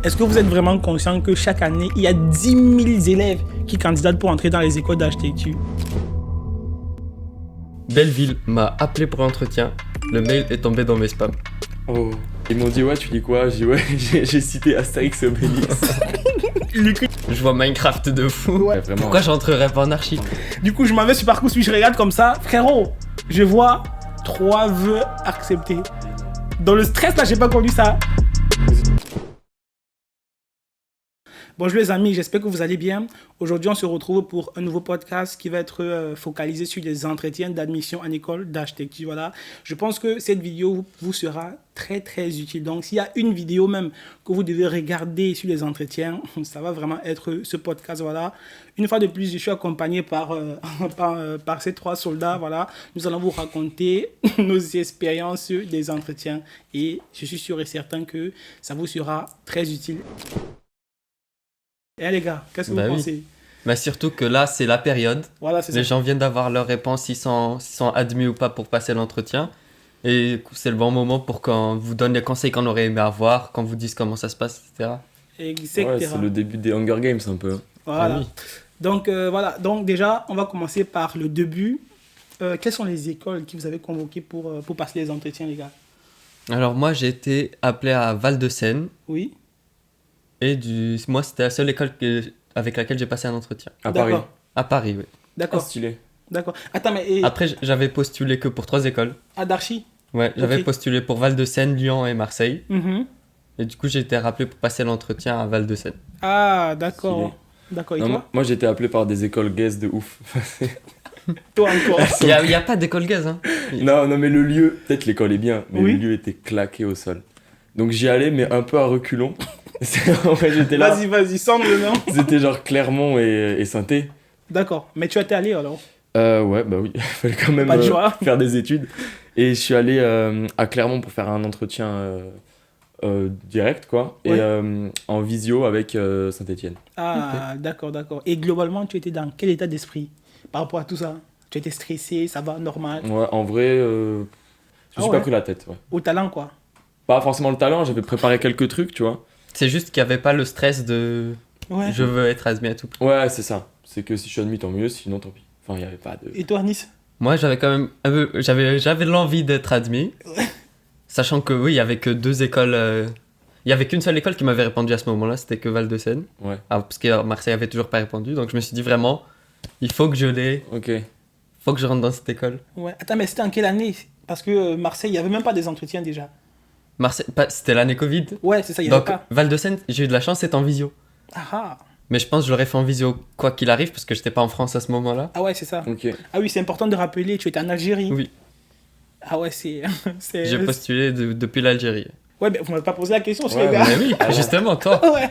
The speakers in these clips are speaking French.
Est-ce que vous êtes vraiment conscient que chaque année, il y a 10 000 élèves qui candidatent pour entrer dans les écoles d'architecture? Belleville m'a appelé pour l'entretien. Le mail est tombé dans mes spams. Oh. Ils m'ont dit ouais, tu dis quoi? J'ai dit ouais, j'ai cité Astérix et Obélix. Je vois Minecraft de fou. Ouais. Vraiment. Pourquoi j'entrerais pas en archi? Du coup, je m'en vais sur Parcours, puis je regarde comme ça. Frérot, je vois 3 vœux acceptés. Dans le stress, là, j'ai pas connu ça. Bonjour les amis, j'espère que vous allez bien. Aujourd'hui, on se retrouve pour un nouveau podcast qui va être focalisé sur les entretiens d'admission en école d'architecture. Voilà. Je pense que cette vidéo vous sera très très utile. Donc, s'il y a une vidéo même que vous devez regarder sur les entretiens, ça va vraiment être ce podcast. Voilà. Une fois de plus, je suis accompagné par ces 3 soldats. Voilà. Nous allons vous raconter nos expériences des entretiens et je suis sûr et certain que ça vous sera très utile. Eh les gars, qu'est-ce que vous pensez? Mais surtout que là, c'est la période. Voilà, c'est Les ça. gens viennent d'avoir leur réponse, s'ils sont admis ou pas pour passer l'entretien. Et c'est le bon moment pour qu'on vous donne les conseils qu'on aurait aimé avoir, qu'on vous dise comment ça se passe, etc. Etc. Ouais, c'est le début des Hunger Games un peu. Voilà. Ah oui. Donc, voilà. Donc, déjà, on va commencer par le début. Quelles sont les écoles qui vous avez convoquées pour passer les entretiens, les gars? Alors moi, j'ai été appelé à Val-de-Seine. Oui. Et moi, c'était la seule école avec laquelle j'ai passé un entretien. À Paris. D'accord. À Paris, oui. Ah, D'accord. stylé. D'accord. Attends, mais Après, j'avais postulé que pour 3 écoles. à Darchi? Ouais, j'avais Ok. postulé pour Val-de-Seine, Lyon et Marseille. Mhm. Et du coup, j'ai été rappelé pour passer l'entretien à Val-de-Seine. Ah, d'accord. Stylé. D'accord. Et Non, toi? moi j'ai été appelé par des écoles gays de ouf. Toi encore. Il n'y a pas d'école gaz, hein. non, mais le lieu, peut-être l'école est bien, mais Oui. le lieu était claqué au sol. Donc j'y allais, mais un peu à reculons. En vrai, j'étais là. Vas-y, semble le nom. C'était genre Clermont et Saint-Étienne. D'accord. Mais tu as été allé alors? Ouais, bah oui, il fallait quand même Pas de choix. faire des études. Et je suis allé à Clermont pour faire un entretien direct, quoi. Ouais. Et en visio avec Saint-Étienne. Ah, d'accord. Et globalement, tu étais dans quel état d'esprit par rapport à tout ça? Tu étais stressé, ça va, normal? Ouais, en vrai, je me suis Ah pas ouais. pris la tête, ouais. Au talent, quoi. Pas forcément le talent, j'avais préparé quelques trucs, tu vois. C'est juste qu'il n'y avait pas le stress de Ouais. je veux être admis à tout prix. Ouais, c'est ça. C'est que si je suis admis, tant mieux, sinon tant pis. Enfin, il y avait pas de... Et toi, Nice? Moi, j'avais quand même j'avais l'envie d'être admis. Sachant que oui, il y avait que 2 écoles. Il y avait qu'une seule école qui m'avait répondu à ce moment-là, c'était que Val-de-Seine. Ouais, Parce que Marseille avait toujours pas répondu. Donc je me suis dit vraiment, il faut que ok. faut que je rentre dans cette école. Ouais. Attends, mais c'était en quelle année? Parce que Marseille, il n'y avait même pas des entretiens déjà. Marseille, c'était l'année Covid. Ouais, c'est ça, il n'y avait Donc pas. Val-de-Seine, j'ai eu de la chance, c'est en visio. Ah, Mais je pense que je l'aurais fait en visio quoi qu'il arrive parce que j'étais pas en France à ce moment-là. ah ouais, c'est ça. Ok. Ah oui, c'est important de rappeler, tu étais en Algérie. Oui. Ah ouais, c'est... J'ai postulé depuis l'Algérie. Ouais, mais vous m'avez pas posé la question, Ouais, les gars. Mais oui, justement, toi. Ouais.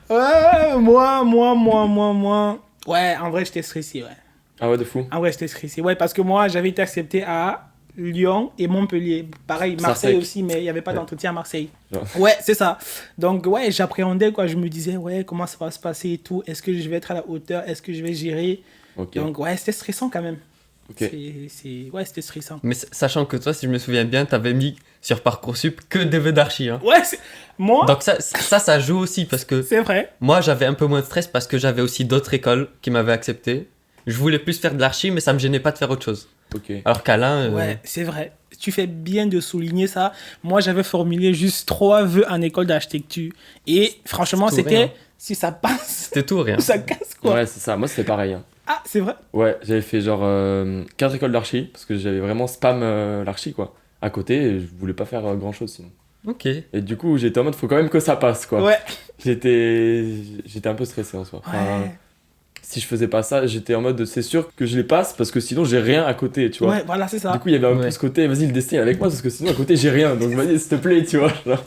Ouais, moi. Ouais, en vrai, j'étais stressé, ouais. Ah ouais, de fou. En vrai, j'étais stressé. Ouais, parce que moi, j'avais été accepté à Lyon et Montpellier. Pareil, Marseille Sarsec. aussi, mais il n'y avait pas Ouais. d'entretien à Marseille. Genre. Ouais, c'est ça. Donc, ouais, j'appréhendais, quoi. Je me disais, ouais, comment ça va se passer et tout. Est-ce que je vais être à la hauteur? Est-ce que je vais gérer? Ok. Donc, ouais, c'était stressant quand même. Ok. Ouais, c'était stressant. Mais sachant que toi, si je me souviens bien, t'avais mis sur Parcoursup que des vœux d'archi. Hein. Ouais, moi, Donc ça joue aussi parce que c'est vrai. moi, j'avais un peu moins de stress parce que j'avais aussi d'autres écoles qui m'avaient accepté. Je voulais plus faire de l'archi, mais ça me gênait pas de faire autre chose. Ok. Alors qu'Alain, Ouais, c'est vrai. Tu fais bien de souligner ça. Moi, j'avais formulé juste 3 vœux en école d'architecture. Et franchement, C'est tout c'était rien. si ça passe, c'était tout ou rien. ça casse, quoi. Ouais, c'est ça. Moi, c'était pareil. Hein. Ah, c'est vrai. Ouais, j'avais fait genre 4 écoles d'archi, parce que j'avais vraiment spam l'archi, quoi. À côté, et je voulais pas faire grand-chose sinon. Ok. Et du coup, j'étais en mode, faut quand même que ça passe, quoi. Ouais. J'étais un peu stressé en soi. Enfin, Ouais. si je faisais pas ça, j'étais en mode, c'est sûr que je les passe, parce que sinon, j'ai rien à côté, tu vois. Ouais, voilà, c'est ça. Du coup, il y avait un peu Ouais. ce côté, vas-y, le destin est avec moi, parce que sinon, à côté, j'ai rien. Donc, vas-y, s'il te plaît, tu vois. Genre.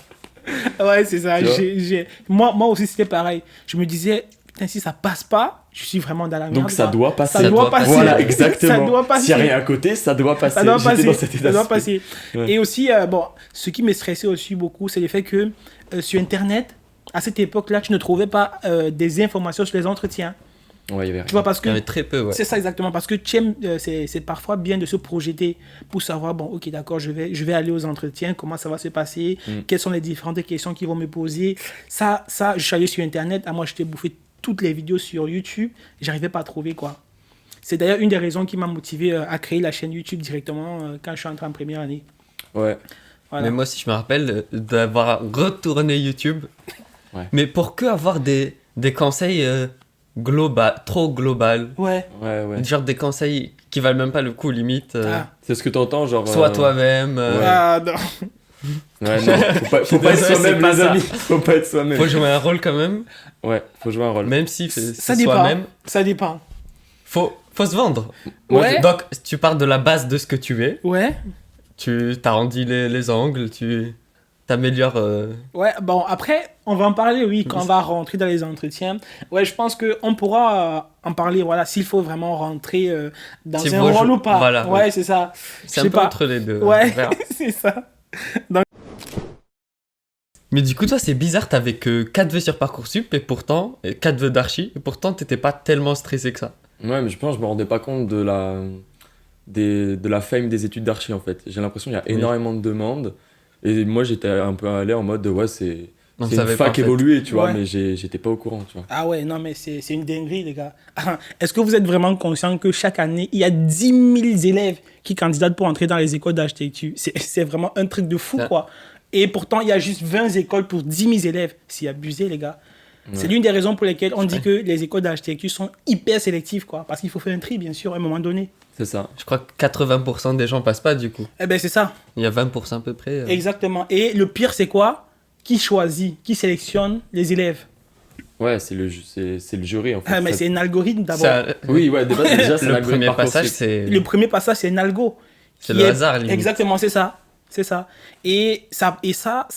Ouais, c'est ça. Tu vois Moi aussi, c'était pareil. Je me disais, putain, si ça passe pas, je suis vraiment dans la merde. Donc, ça quoi. doit passer. Ça doit passer. Voilà, exactement. Ça doit passer. S'il n'y a rien à côté, ça doit passer. Ça doit J'étais passer. dans cet état Ça doit d'esprit. passer. Ouais. Et aussi, bon, ce qui me stressait aussi beaucoup, c'est le fait que sur Internet, à cette époque-là, tu ne trouvais pas des informations sur les entretiens. Ouais, il y avait Tu vois, parce Il y que avait très peu, ouais. c'est ça exactement, parce que tu aimes, c'est parfois bien de se projeter pour savoir, bon, ok, d'accord, je vais aller aux entretiens, comment ça va se passer, quelles sont les différentes questions qu'ils vont me poser. Ça, je suis allé sur Internet, moi, je t'ai bouffé toutes les vidéos sur YouTube, j'arrivais pas à trouver, quoi. C'est d'ailleurs une des raisons qui m'a motivé à créer la chaîne YouTube directement quand je suis entré en première année. Ouais. Voilà. Mais moi aussi, je me rappelle d'avoir retourné YouTube. Ouais. Mais pour que avoir des conseils trop global. Ouais. Ouais. Genre des conseils qui valent même pas le coup, limite. Ah. C'est ce que t'entends, genre. Sois toi-même. Ouais. Ah, non. Ouais, non, faut pas être désolé, soi-même, c'est pas les ça. amis. Faut pas être soi-même. Faut jouer un rôle quand même. Ouais, faut jouer un rôle. Même si Ça c'est dépend. soi-même. Ça dépend. Faut se vendre. Ouais. Donc, tu pars de la base de ce que tu es. Ouais. Tu t'arrondis les angles. Tu t'améliores. Ouais, bon, après, on va en parler, oui, quand on va rentrer dans les entretiens. Ouais, je pense qu'on pourra en parler, voilà, s'il faut vraiment rentrer dans Si un vous rôle jouez- ou pas. voilà, Ouais, oui. c'est ça. C'est Je un sais peu pas. entre les deux. Ouais, On verra. c'est ça. Mais du coup, toi, c'est bizarre, t'avais que 4 vœux sur Parcoursup et pourtant, 4 vœux d'archi, et pourtant, t'étais pas tellement stressé que ça. Ouais, mais je pense que je me rendais pas compte de la fame des études d'archi en fait. J'ai l'impression qu'il y a Oui. énormément de demandes. Et moi, j'étais un peu allé en mode, ouais, c'est On une savait pas, fac en fait. évoluée, tu vois, Ouais. mais j'étais pas au courant, tu vois. Ah ouais, non, mais c'est une dinguerie, les gars. Est-ce que vous êtes vraiment conscient que chaque année, il y a 10 000 élèves qui candidatent pour entrer dans les écoles d'architecture? C'est vraiment un truc de fou, Ouais. quoi. Et pourtant, il y a juste 20 écoles pour 10 000 élèves. C'est abusé, les gars. C'est Ouais. l'une des raisons pour lesquelles on dit Ouais. que les écoles d'architecture sont hyper sélectives, quoi. Parce qu'il faut faire un tri, bien sûr, à un moment donné. C'est ça. Je crois que 80% des gens passent pas, du coup. Eh ben, c'est ça. Il y a 20% à peu près. Exactement. Et le pire, c'est quoi? Qui choisit, qui sélectionne les élèves? Ouais, c'est le jury en fait. Ah, mais Ça- c'est un algorithme d'abord. Ça- Oui, ouais, déjà, c'est le l'algorithme premier Parcoursup. passage, c'est Le premier passage, c'est un algo. c'est qui le est- hasard, limite. Exactement, c'est ça. C'est ça. Et ça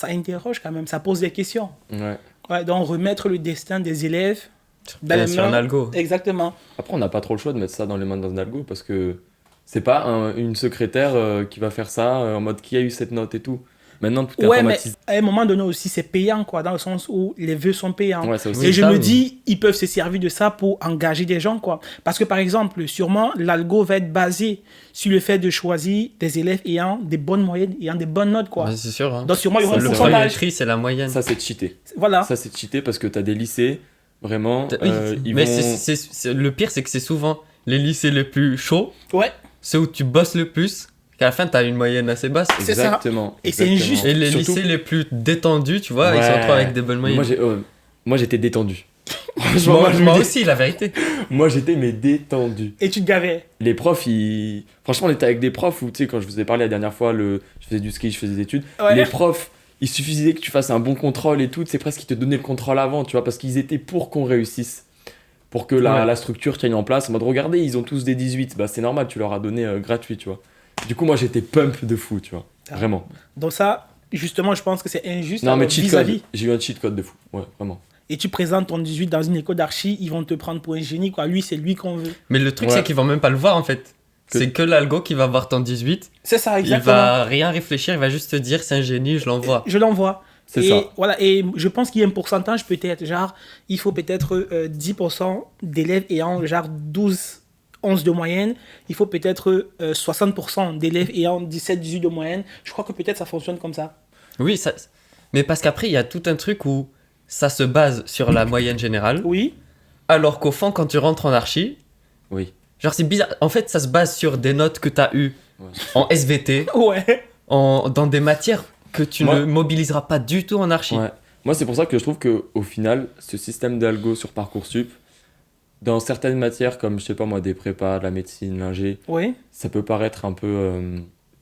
interroge quand même, ça pose des questions. Ouais. Ouais, donc remettre le destin des élèves dans les Sur un mains. algo. Exactement. Après, on n'a pas trop le choix de mettre ça dans les mains d'un algo parce que c'est pas une secrétaire qui va faire ça en mode qui a eu cette note et tout. Maintenant, tout est Ouais, mais informatisé. à un moment donné aussi, c'est payant, quoi, dans le sens où les vœux sont payants. Ouais, ça aussi. Oui, Et je ça, me oui. dis, ils peuvent se servir de ça pour engager des gens, quoi. Parce que, par exemple, sûrement, l'algo va être basé sur le fait de choisir des élèves ayant des bonnes moyennes, ayant des bonnes notes, quoi. Ouais, c'est sûr. Hein. Donc, sûrement, il y aura un Ça, Le c'est premier pourcentage. tri, c'est la moyenne. Ça, c'est cheaté. Voilà. Ça, c'est cheaté parce que t'as des lycées, vraiment, Oui, ils mais vont... le pire, c'est que c'est souvent les lycées les plus chauds, Ouais. ceux où tu bosses le plus, qu'à la fin, t'as une moyenne assez basse. C'est ça. Exactement. Et c'est exactement. injuste. Et les Surtout- lycées les plus détendus, tu vois, ils se Ouais. retrouvent avec des bonnes moyennes. Moi, j'étais détendu. Franchement, Moi, je moi me dis- aussi, la vérité. Moi, j'étais mais détendu. Et tu te gavais. Les profs, ils... Franchement, on était avec des profs où, tu sais, quand je vous ai parlé la dernière fois, je faisais du ski, je faisais des études. Ouais. Les profs, il suffisait que tu fasses un bon contrôle et tout, c'est presque qu'ils te donnaient le contrôle avant, tu vois, parce qu'ils étaient pour qu'on réussisse. Pour que Ouais. la structure tienne en place. En mode, regardez, ils ont tous des 18. Bah, c'est normal, tu leur as donné gratuit, tu vois. Du coup, moi, j'étais pump de fou, tu vois. Ah. Vraiment. Donc ça, justement, je pense que c'est injuste. Non, mais alors, cheat vis-à-vis. code. J'ai eu un cheat code de fou. Ouais, vraiment. Et tu présentes ton 18 dans une école d'archi, ils vont te prendre pour un génie, quoi. Lui, c'est lui qu'on veut. Mais le truc, Ouais. c'est qu'ils vont même pas le voir, en fait. Que- C'est que l'algo qui va voir ton 18. C'est ça, Il exactement. va rien réfléchir, il va juste te dire c'est un génie, je l'envoie. Je l'envoie. C'est Et ça. voilà, et je pense qu'il y a un pourcentage peut-être, genre, il faut peut-être 10% d'élèves ayant genre 12, 11 de moyenne. Il faut peut-être 60% d'élèves ayant 17, 18 de moyenne. Je crois que peut-être ça fonctionne comme ça. Oui, ça... mais parce qu'après, il y a tout un truc où ça se base sur la moyenne générale, Oui, alors qu'au fond, quand tu rentres en archi, Oui. genre c'est bizarre. En fait, ça se base sur des notes que tu as eues Ouais. en SVT, ouais. dans des matières que tu Moi- ne mobiliseras pas du tout en archi. Ouais. Moi, c'est pour ça que je trouve qu'au final, ce système d'algo sur Parcoursup, dans certaines matières comme, je sais pas moi, des prépas, de la médecine, l'ingé, Oui, ça peut paraître un peu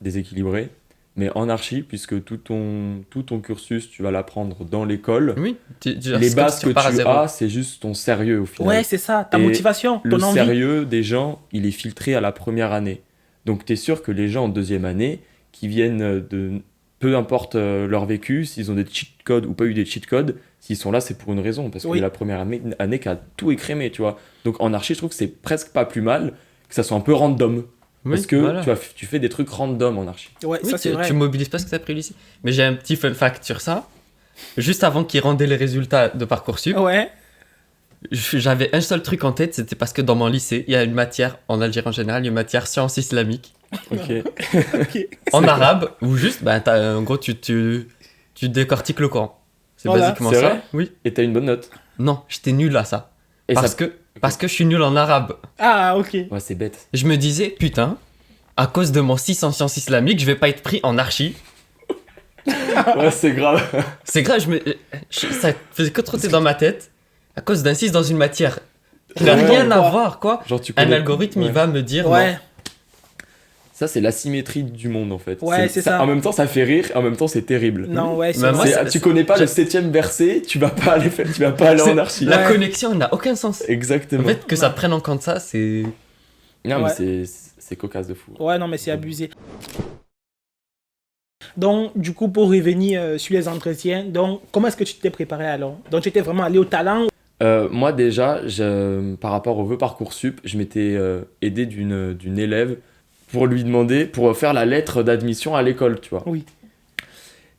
déséquilibré. Mais en archi, puisque tout ton cursus, tu vas l'apprendre dans l'école, Oui, genre, les c'est comme bases si que tu pars à tu zéro. as, c'est juste ton sérieux au final. ouais, c'est ça, ta Et motivation, Le ton envie. sérieux des gens, il est filtré à la première année. Donc tu es sûr que les gens en deuxième année, qui viennent de... Peu importe leur vécu, s'ils ont des cheat codes ou pas eu des cheat codes, s'ils sont là, c'est pour une raison. Parce que Oui. la première année qui a tout écrémé, tu vois. Donc en archi, je trouve que c'est presque pas plus mal que ça soit un peu random. Oui, parce que voilà. tu fais des trucs random en archi. Ouais, Oui, ça c'est vrai. tu mobilises pas ce que tu as pris ici. Mais j'ai un petit fun fact sur ça. Juste avant qu'ils rendaient les résultats de Parcoursup, Ouais, j'avais un seul truc en tête, c'était parce que dans mon lycée, il y a une matière, en Algérie en général, il y a une matière sciences islamiques, Ok. Ok. en arabe, où juste, en gros, tu décortiques le Coran. C'est Voilà. basiquement C'est ça. vrai Oui. Et t'as une bonne note. Non, j'étais nul à ça. Et Parce ça... que je suis nul en arabe. Ah, ok. Ouais, c'est bête. Je me disais, putain, à cause de mon 6 en sciences islamiques, je vais pas être pris en archi. Ouais, c'est grave. C'est grave, ça faisait que trotter dans ma tête, à cause d'un 6 dans une matière qui n'a Ouais, rien à ouais. voir, quoi. Genre, tu Un connais... algorithme, Ouais. il va me dire, Ouais. non. Ça, c'est l'asymétrie du monde, en fait. Ouais, c'est ça. En même temps, ça fait rire, en même temps, c'est terrible. Non, ouais, c'est Mais moi, vrai. Tu connais pas je- le 7ème verset, tu vas pas aller, tu vas pas aller C'est- en archi. La Ouais. connexion n'a aucun sens. Exactement. En fait, que ça prenne en compte ça, c'est... Non, mais Ouais. c'est cocasse de fou. Ouais, non, mais c'est abusé. Donc, du coup, pour revenir sur les entretiens, donc, comment est-ce que tu t'es préparé alors? Donc, tu étais vraiment allé au talent? Moi, déjà, par rapport au vœu Parcoursup, je m'étais aidé d'une élève pour lui demander, pour faire la lettre d'admission à l'école, tu vois. Oui.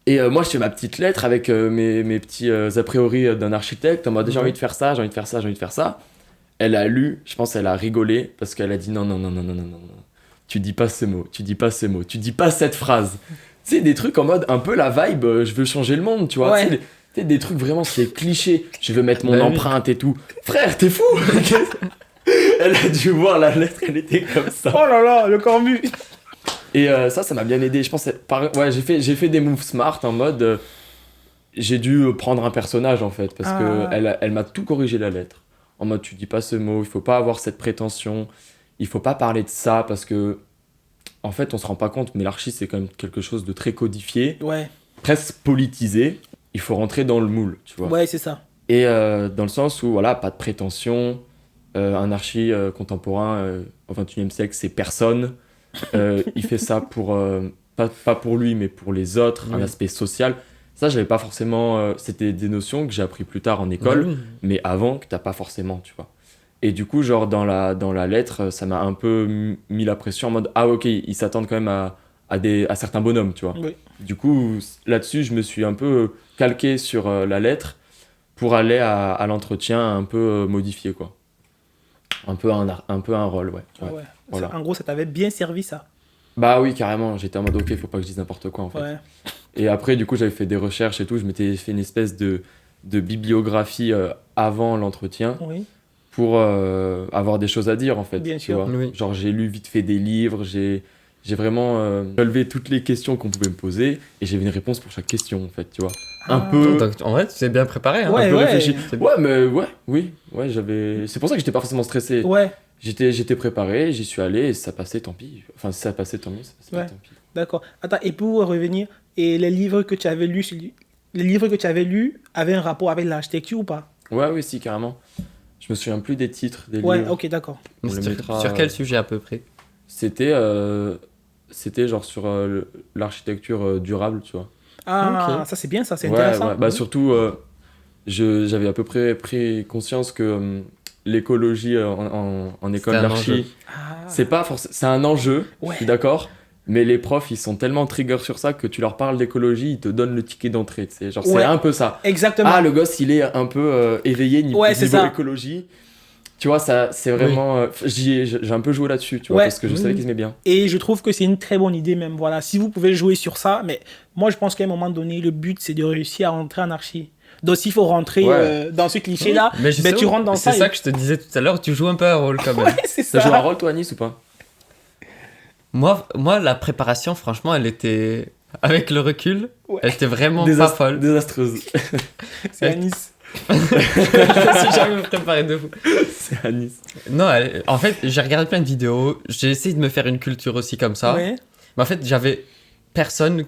Et moi, je fais ma petite lettre avec mes petits a priori d'un architecte, en mode j'ai Mhm. envie de faire ça, j'ai envie de faire ça, j'ai envie de faire ça. Elle a lu, je pense qu'elle a rigolé, parce qu'elle a dit non, non, non, non, non, non, non, non. Tu dis pas ce mot, tu dis pas ce mot, tu dis pas cette phrase. Tu sais, des trucs en mode un peu la vibe, je veux changer le monde, tu vois. Ouais. Tu sais, des trucs vraiment, c'est cliché. Je veux mettre mon Bah oui. empreinte et tout. Frère, t'es fou. Elle a dû voir la lettre, elle était comme ça. Oh là là, le cornu! Et ça m'a bien aidé. Je pense, ouais, j'ai fait des moves smart en mode. J'ai dû prendre un personnage en fait, parce Ah. que elle m'a tout corrigé la lettre. En mode, tu dis pas ce mot, il faut pas avoir cette prétention, il faut pas parler de ça, parce que. En fait, on se rend pas compte, mais l'archi, c'est quand même quelque chose de très codifié, Ouais, presque politisé. Il faut rentrer dans le moule, tu vois. ouais, c'est ça. Et dans le sens où, voilà, pas de prétention. Un archi contemporain au XXIe siècle, c'est personne. Il fait ça pour, pas pour lui, mais pour les autres, un Oui. aspect social. Ça, j'avais pas forcément. C'était des notions que j'ai appris plus tard en école, Oui. mais avant que t'as pas forcément, tu vois. Et du coup, genre, dans la lettre, ça m'a un peu mis la pression en mode ah, ok, ils s'attendent quand même à certains bonhommes, tu vois. Oui. Du coup, là-dessus, je me suis un peu calqué sur la lettre pour aller à l'entretien un peu modifié, quoi. Un peu un rôle, ouais. Ouais. Ouais. voilà. En gros, ça t'avait bien servi, ça. Bah oui, carrément, j'étais en mode ok, faut pas que je dise n'importe quoi en fait. Ouais. Et après, du coup, j'avais fait des recherches et tout, je m'étais fait une espèce de bibliographie avant l'entretien Oui. pour avoir des choses à dire en fait. Bien tu sûr. vois. Oui. Genre, j'ai lu vite fait des livres, j'ai vraiment relevé toutes les questions qu'on pouvait me poser et j'avais une réponse pour chaque question en fait, tu vois. Un Ah. peu. Donc, en vrai, tu t'es bien préparé. Hein. Ouais, un peu ouais. réfléchi. C'est bien. Ouais, mais ouais, j'avais. C'est pour ça que j'étais pas forcément stressé. Ouais, J'étais préparé, j'y suis allé et ça passait, tant pis. Enfin, si ça passait, tant mieux, ça passait Ouais. pas, tant pis. d'accord. Attends, et pour revenir, et les livres que tu avais lus, avaient un rapport avec l'architecture ou pas? Ouais, oui, si, carrément. Je me souviens plus des titres des Ouais, livres. ok, d'accord. Mais On le sur, mettra, sur quel sujet à peu près? C'était genre sur l'architecture durable, tu vois. Ah, Ok. ça c'est bien, ça, c'est Ouais, intéressant. ouais. Bah, surtout, j'avais à peu près pris conscience que l'écologie en école C'était un d'archi, enjeu. Ah. c'est pas forcément. C'est un enjeu, Ouais. je suis d'accord. Mais les profs, ils sont tellement trigger sur ça que tu leur parles d'écologie, ils te donnent le ticket d'entrée. Tu sais. Genre, Ouais. c'est un peu ça. Exactement. Ah, le gosse, il est un peu éveillé Ouais, c'est niveau ça. écologie. Tu vois, ça, c'est vraiment. J'ai un peu joué là-dessus, tu vois, Ouais. parce que je Oui. savais qu'ils aimaient bien. Et je trouve que c'est une très bonne idée même. Voilà, si vous pouvez jouer sur ça, mais moi je pense qu'à un moment donné, le but c'est de réussir à rentrer en archi. Donc s'il faut rentrer Ouais. dans ce cliché-là, Mais justement, tu rentres dans ça. C'est ça que je te disais tout à l'heure, tu joues un peu un rôle quand même. Ouais, c'est T'as joué un ça. rôle, toi, à Nice, ou pas? Moi, la préparation, franchement, elle était. Avec le recul, Ouais. elle était vraiment pas folle. Désastreuse. C'est à Nice. Je me suis jamais préparé de fou. C'est à Nice. Non, en fait, j'ai regardé plein de vidéos. J'ai essayé de me faire une culture aussi comme ça. Ouais. Mais en fait, j'avais personne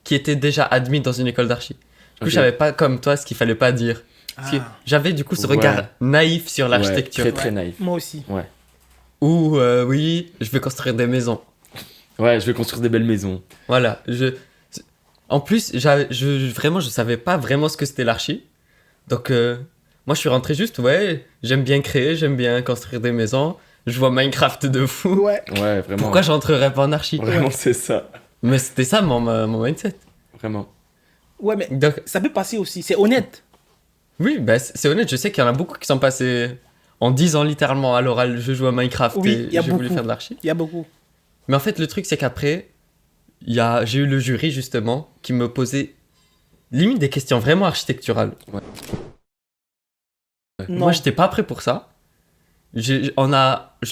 qui était déjà admis dans une école d'archi. Du coup, Ok. je savais pas comme toi ce qu'il fallait pas dire. Parce que Ah, j'avais du coup ce Ouais. regard naïf sur Ouais, l'architecture. très, très naïf. moi aussi. Où, oui, je vais construire des maisons. Ouais, je vais construire des belles maisons. Voilà. En plus, vraiment, je savais pas vraiment ce que c'était l'archi. Donc, moi, je suis rentré juste, ouais, j'aime bien créer, j'aime bien construire des maisons. Je vois Minecraft de fou. Ouais. Ouais, vraiment. Pourquoi j'entrerais pas en archi? Vraiment, c'est ça. Mais c'était ça mon mindset. Vraiment. Ouais, mais Donc, ça peut passer aussi. C'est honnête. Oui, bah, c'est honnête, je sais qu'il y en a beaucoup qui sont passés en 10 ans littéralement à l'oral, je joue à Minecraft Oui, et il y a j'ai voulu beaucoup. faire de l'archi. Il y a beaucoup. Mais en fait, le truc, c'est qu'après, j'ai eu le jury justement qui me posait limite des questions vraiment architecturales. Non. Moi, j'étais pas prêt pour ça. Je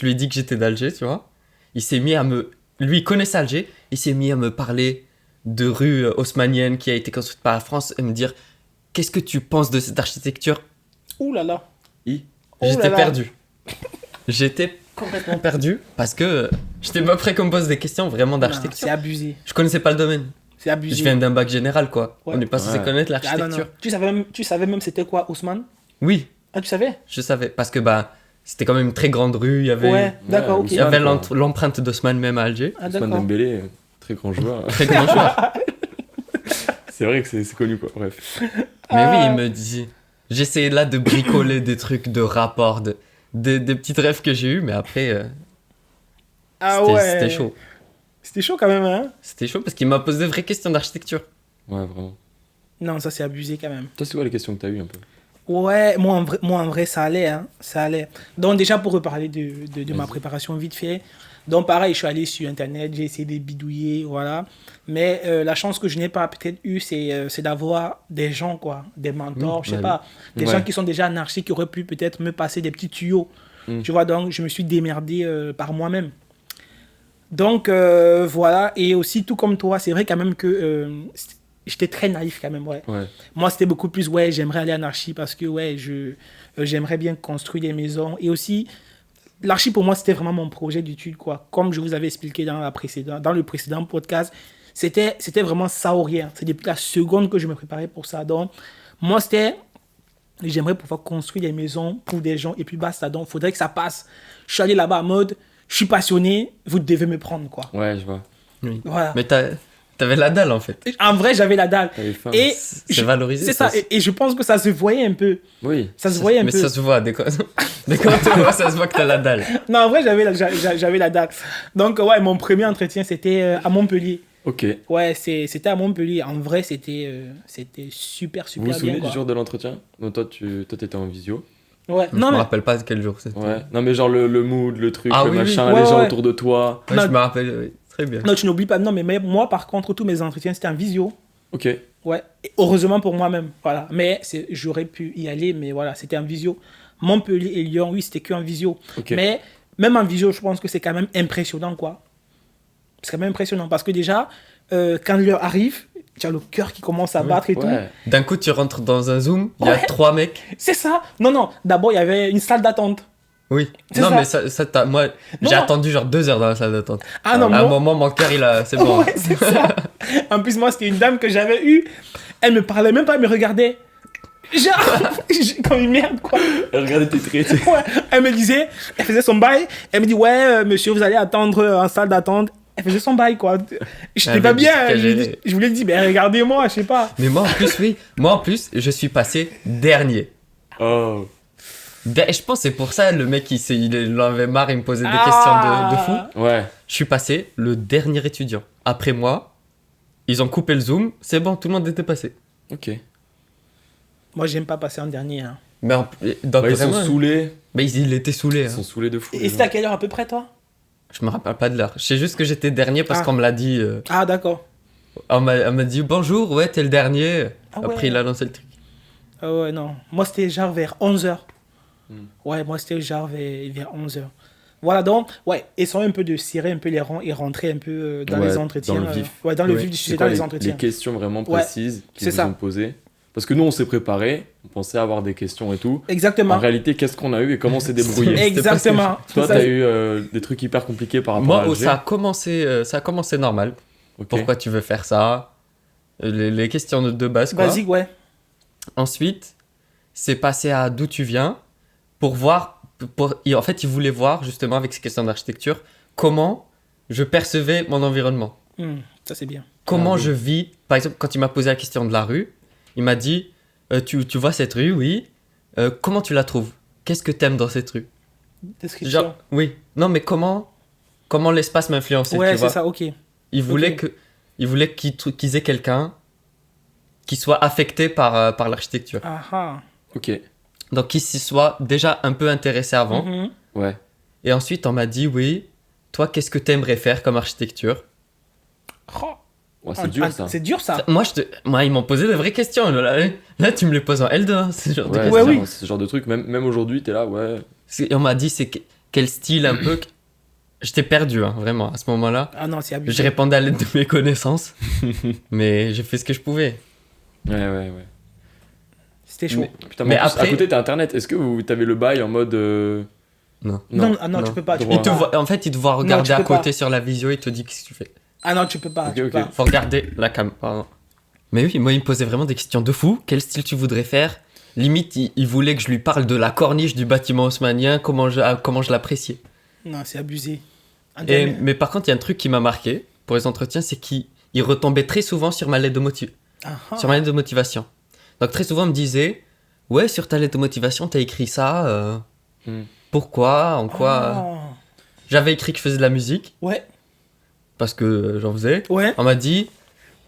lui ai dit que j'étais d'Alger, tu vois. Il s'est mis à me. Lui, il connaissait Alger. Il s'est mis à me parler de rue haussmannienne qui a été construite par la France et me dire qu'est-ce que tu penses de cette architecture. Ouh là là. Oh J'étais là là. perdu. J'étais complètement perdu parce que j'étais pas prêt qu'on me pose des questions vraiment Non, d'architecture. c'est abusé. Je connaissais pas le domaine. C'est abusé. Je viens d'un bac général, quoi. Ouais. On n'est pas censé Ouais. connaître Ah, non, l'architecture. non. Tu savais même c'était quoi, Ousmane? Oui, Ah, tu savais? je savais. Parce que bah, c'était quand même une très grande rue. Il y avait, Ouais, d'accord, ok. il y avait Ousmane, quoi. l'empreinte d'Haussmann même à Alger. Ah, Ousmane d'accord. Dembélé, très grand joueur. Très grand joueur. C'est vrai que c'est connu, quoi. Bref. Mais oui, Ah. il me dit. J'essayais là de bricoler des trucs de rapport, des petites rêves que j'ai eues, mais après, Ah c'était ouais. c'était chaud. C'était chaud quand même, hein? C'était chaud parce qu'il m'a posé des vraies questions d'architecture. Ouais, vraiment. Non, ça c'est abusé quand même. Toi, c'est quoi les questions que t'as eues un peu? Ouais, moi en vrai, ça allait, hein. Ça allait. Donc déjà pour reparler de ma Vas-y. préparation vite fait. Donc pareil, je suis allé sur Internet, j'ai essayé de bidouiller, voilà. Mais la chance que je n'ai pas peut-être eu, c'est d'avoir des gens, quoi. Des mentors, je sais bah pas. Des Ouais. gens qui sont déjà anarchiques, qui auraient pu peut-être me passer des petits tuyaux. Mm. Tu vois, donc je me suis démerdé par moi-même. Donc voilà, et aussi tout comme toi, c'est vrai quand même que j'étais très naïf quand même, ouais. Ouais. Moi, c'était beaucoup plus, ouais, j'aimerais aller en archi parce que, ouais, j'aimerais bien construire des maisons. Et aussi, l'archi, pour moi, c'était vraiment mon projet d'étude, quoi. Comme je vous avais expliqué dans le précédent podcast, c'était vraiment ça ou rien. C'est depuis la seconde que je me préparais pour ça. Donc, moi, j'aimerais pouvoir construire des maisons pour des gens et puis basta. Donc, il faudrait que ça passe. Je suis allé là-bas en mode, je suis passionné, vous devez me prendre, quoi. Ouais, je vois. Voilà. Mais t'avais la dalle en fait. En vrai, j'avais la dalle. T'avais faim. Et C'est je- valorisé. c'est ça. Et je pense que ça se voyait un peu. Oui. Ça se voyait un Mais peu. ça se voit. Dès quand tu vois, ça se voit que t'as la dalle. Non, en vrai, j'avais la date. Donc, ouais, mon premier entretien, c'était à Montpellier. Ok. Ouais, c'était à Montpellier. En vrai, c'était super, Vous vous super souvenez bien, du quoi. jour de l'entretien? Donc toi, t'étais en visio. Ouais. Je Non, me mais rappelle pas de quel jour c'était. Ouais. Non, mais genre le mood, le truc, Ah le oui, oui. machin, Ouais, les gens ouais. autour de toi. Ouais, Non. je me rappelle, oui. Très bien. non, tu n'oublies pas. Non, mais moi, par contre, tous mes entretiens, c'était en visio. Ok. Ouais. Et heureusement pour moi-même. Voilà. Mais j'aurais pu y aller, mais voilà, c'était en visio. Montpellier et Lyon, oui, c'était que en visio. Ok. Mais même en visio, je pense que c'est quand même impressionnant, quoi. C'est quand même impressionnant parce que déjà, quand l'heure arrive, tu as le cœur qui commence à Oui. battre et tout. Ouais. D'un coup, tu rentres dans un Zoom, il y a Ouais. 3 mecs. C'est ça. Non. D'abord, il y avait une salle d'attente. Oui. C'est Non, ça. mais ça moi, Non. j'ai attendu genre 2 heures dans la salle d'attente. Ah non, À un moi... moment, mon cœur, c'est bon. Ouais, c'est ça. En plus, moi, c'était une dame que j'avais eue. Elle me parlait même pas, elle me regardait. Genre, comme une merde, quoi. Regardez tes traits. Ouais. Elle me disait, elle faisait son bail. Elle me dit, ouais, monsieur, vous allez attendre en salle d'attente. Elle faisait son bail, quoi. J'étais Elle pas avait dit bien. qu'elle Je lui ai allait- dit- je voulais dire, ben regardez-moi, je sais pas. Mais moi, en plus, oui. Moi, en plus, je suis passé dernier. Oh. Je pense que c'est pour ça, le mec, il en avait marre, il me posait des Ah. questions de fou. Ouais. Je suis passé le dernier étudiant. Après moi, ils ont coupé le Zoom. C'est bon, tout le monde était passé. Ok. Moi, j'aime pas passer en dernier. Hein. Mais donc, Ouais, ils sont vraiment, saoulés. mais il était saoulé. Ils Hein. sont saoulés de fou. Et les c'était à gens. quelle heure à peu près, toi? Je me rappelle pas de l'heure. Je sais juste que j'étais dernier parce Ah. qu'on me l'a dit. Ah, d'accord. On m'a dit bonjour, ouais, t'es le dernier. Ah ouais. Après, il a lancé le truc. Ah ouais, non. Moi, c'était genre vers 11h. Hmm. Ouais, moi, c'était genre vers 11h. Voilà, donc, ouais, essayons un peu de serrer un peu les rangs et rentrer un peu dans Ouais, les entretiens. dans le vif. Ouais, dans le Oui. vif du C'est sujet, quoi dans les les entretiens. questions vraiment Ouais, précises qu'ils c'est vous ça. ont posées? Parce que nous, on s'est préparé, on pensait avoir des questions et tout. Exactement. En réalité, qu'est-ce qu'on a eu et comment on s'est débrouillé? C'était pas ce que Exactement. Toi, Ça, t'as eu des trucs hyper compliqués par rapport Moi, à Alger. ça a commencé normal. Ok. Pourquoi tu veux faire ça? Les questions de base, quoi. Vas-y, ouais. Ensuite, c'est passé à d'où tu viens pour voir. En fait, il voulait voir, justement, avec ces questions d'architecture, comment je percevais mon environnement. Ça, c'est bien. Comment Ah oui. je vis. Par exemple, quand il m'a posé la question de la rue, il m'a dit tu vois cette rue, oui. Comment tu la trouves? Qu'est-ce que t'aimes dans cette rue? Description. Genre, oui. Non, mais comment l'espace m'influençait, Ouais, tu c'est vois? ça, ok. Il voulait Ok. qu'ils aient quelqu'un qui soit affecté par l'architecture. Ah ah. Ok, Donc, qu'ils s'y soient déjà un peu intéressés avant. Mhm. ouais. Et ensuite, on m'a dit, oui, toi, qu'est-ce que t'aimerais faire comme architecture? Oh, Ouais, c'est dur ça. C'est dur ça. Moi, ils m'ont posé de vraies questions. Là, tu me les poses en L2, hein, ce genre de Ouais, questions. oui. c'est ce genre de truc. Même aujourd'hui, t'es là, ouais. Et on m'a dit, quel style un peu. J'étais perdu, hein, vraiment, à ce moment-là. Ah non, c'est Je abusé. répondais à l'aide de mes connaissances. Mais j'ai fait ce que je pouvais. Ouais. C'était chaud. Putain, Mais mais en plus, après- à côté, t'as internet. Est-ce que t'avais le bail en mode. Non. Non, ah non, non. tu peux pas. Tu Droit. peux pas. En fait, il te voit regarder tu à peux côté pas. sur la visio, il te dit qu'est-ce que tu fais. Ah non, tu peux pas. Ok, tu peux ok. pas. Faut regarder la cam. Pardon. Mais oui, moi, il me posait vraiment des questions de fou. Quel style tu voudrais faire? Limite, il voulait que je lui parle de la corniche du bâtiment haussmannien, comment je l'appréciais. Non, c'est abusé. Mais par contre, il y a un truc qui m'a marqué pour les entretiens, c'est qu'il retombait très souvent sur ma lettre de sur ma lettre de motivation. Donc très souvent, on me disait, ouais, sur ta lettre de motivation, t'as écrit ça. Pourquoi? En quoi? J'avais écrit que je faisais de la musique Ouais, parce que j'en faisais. ouais. On m'a dit,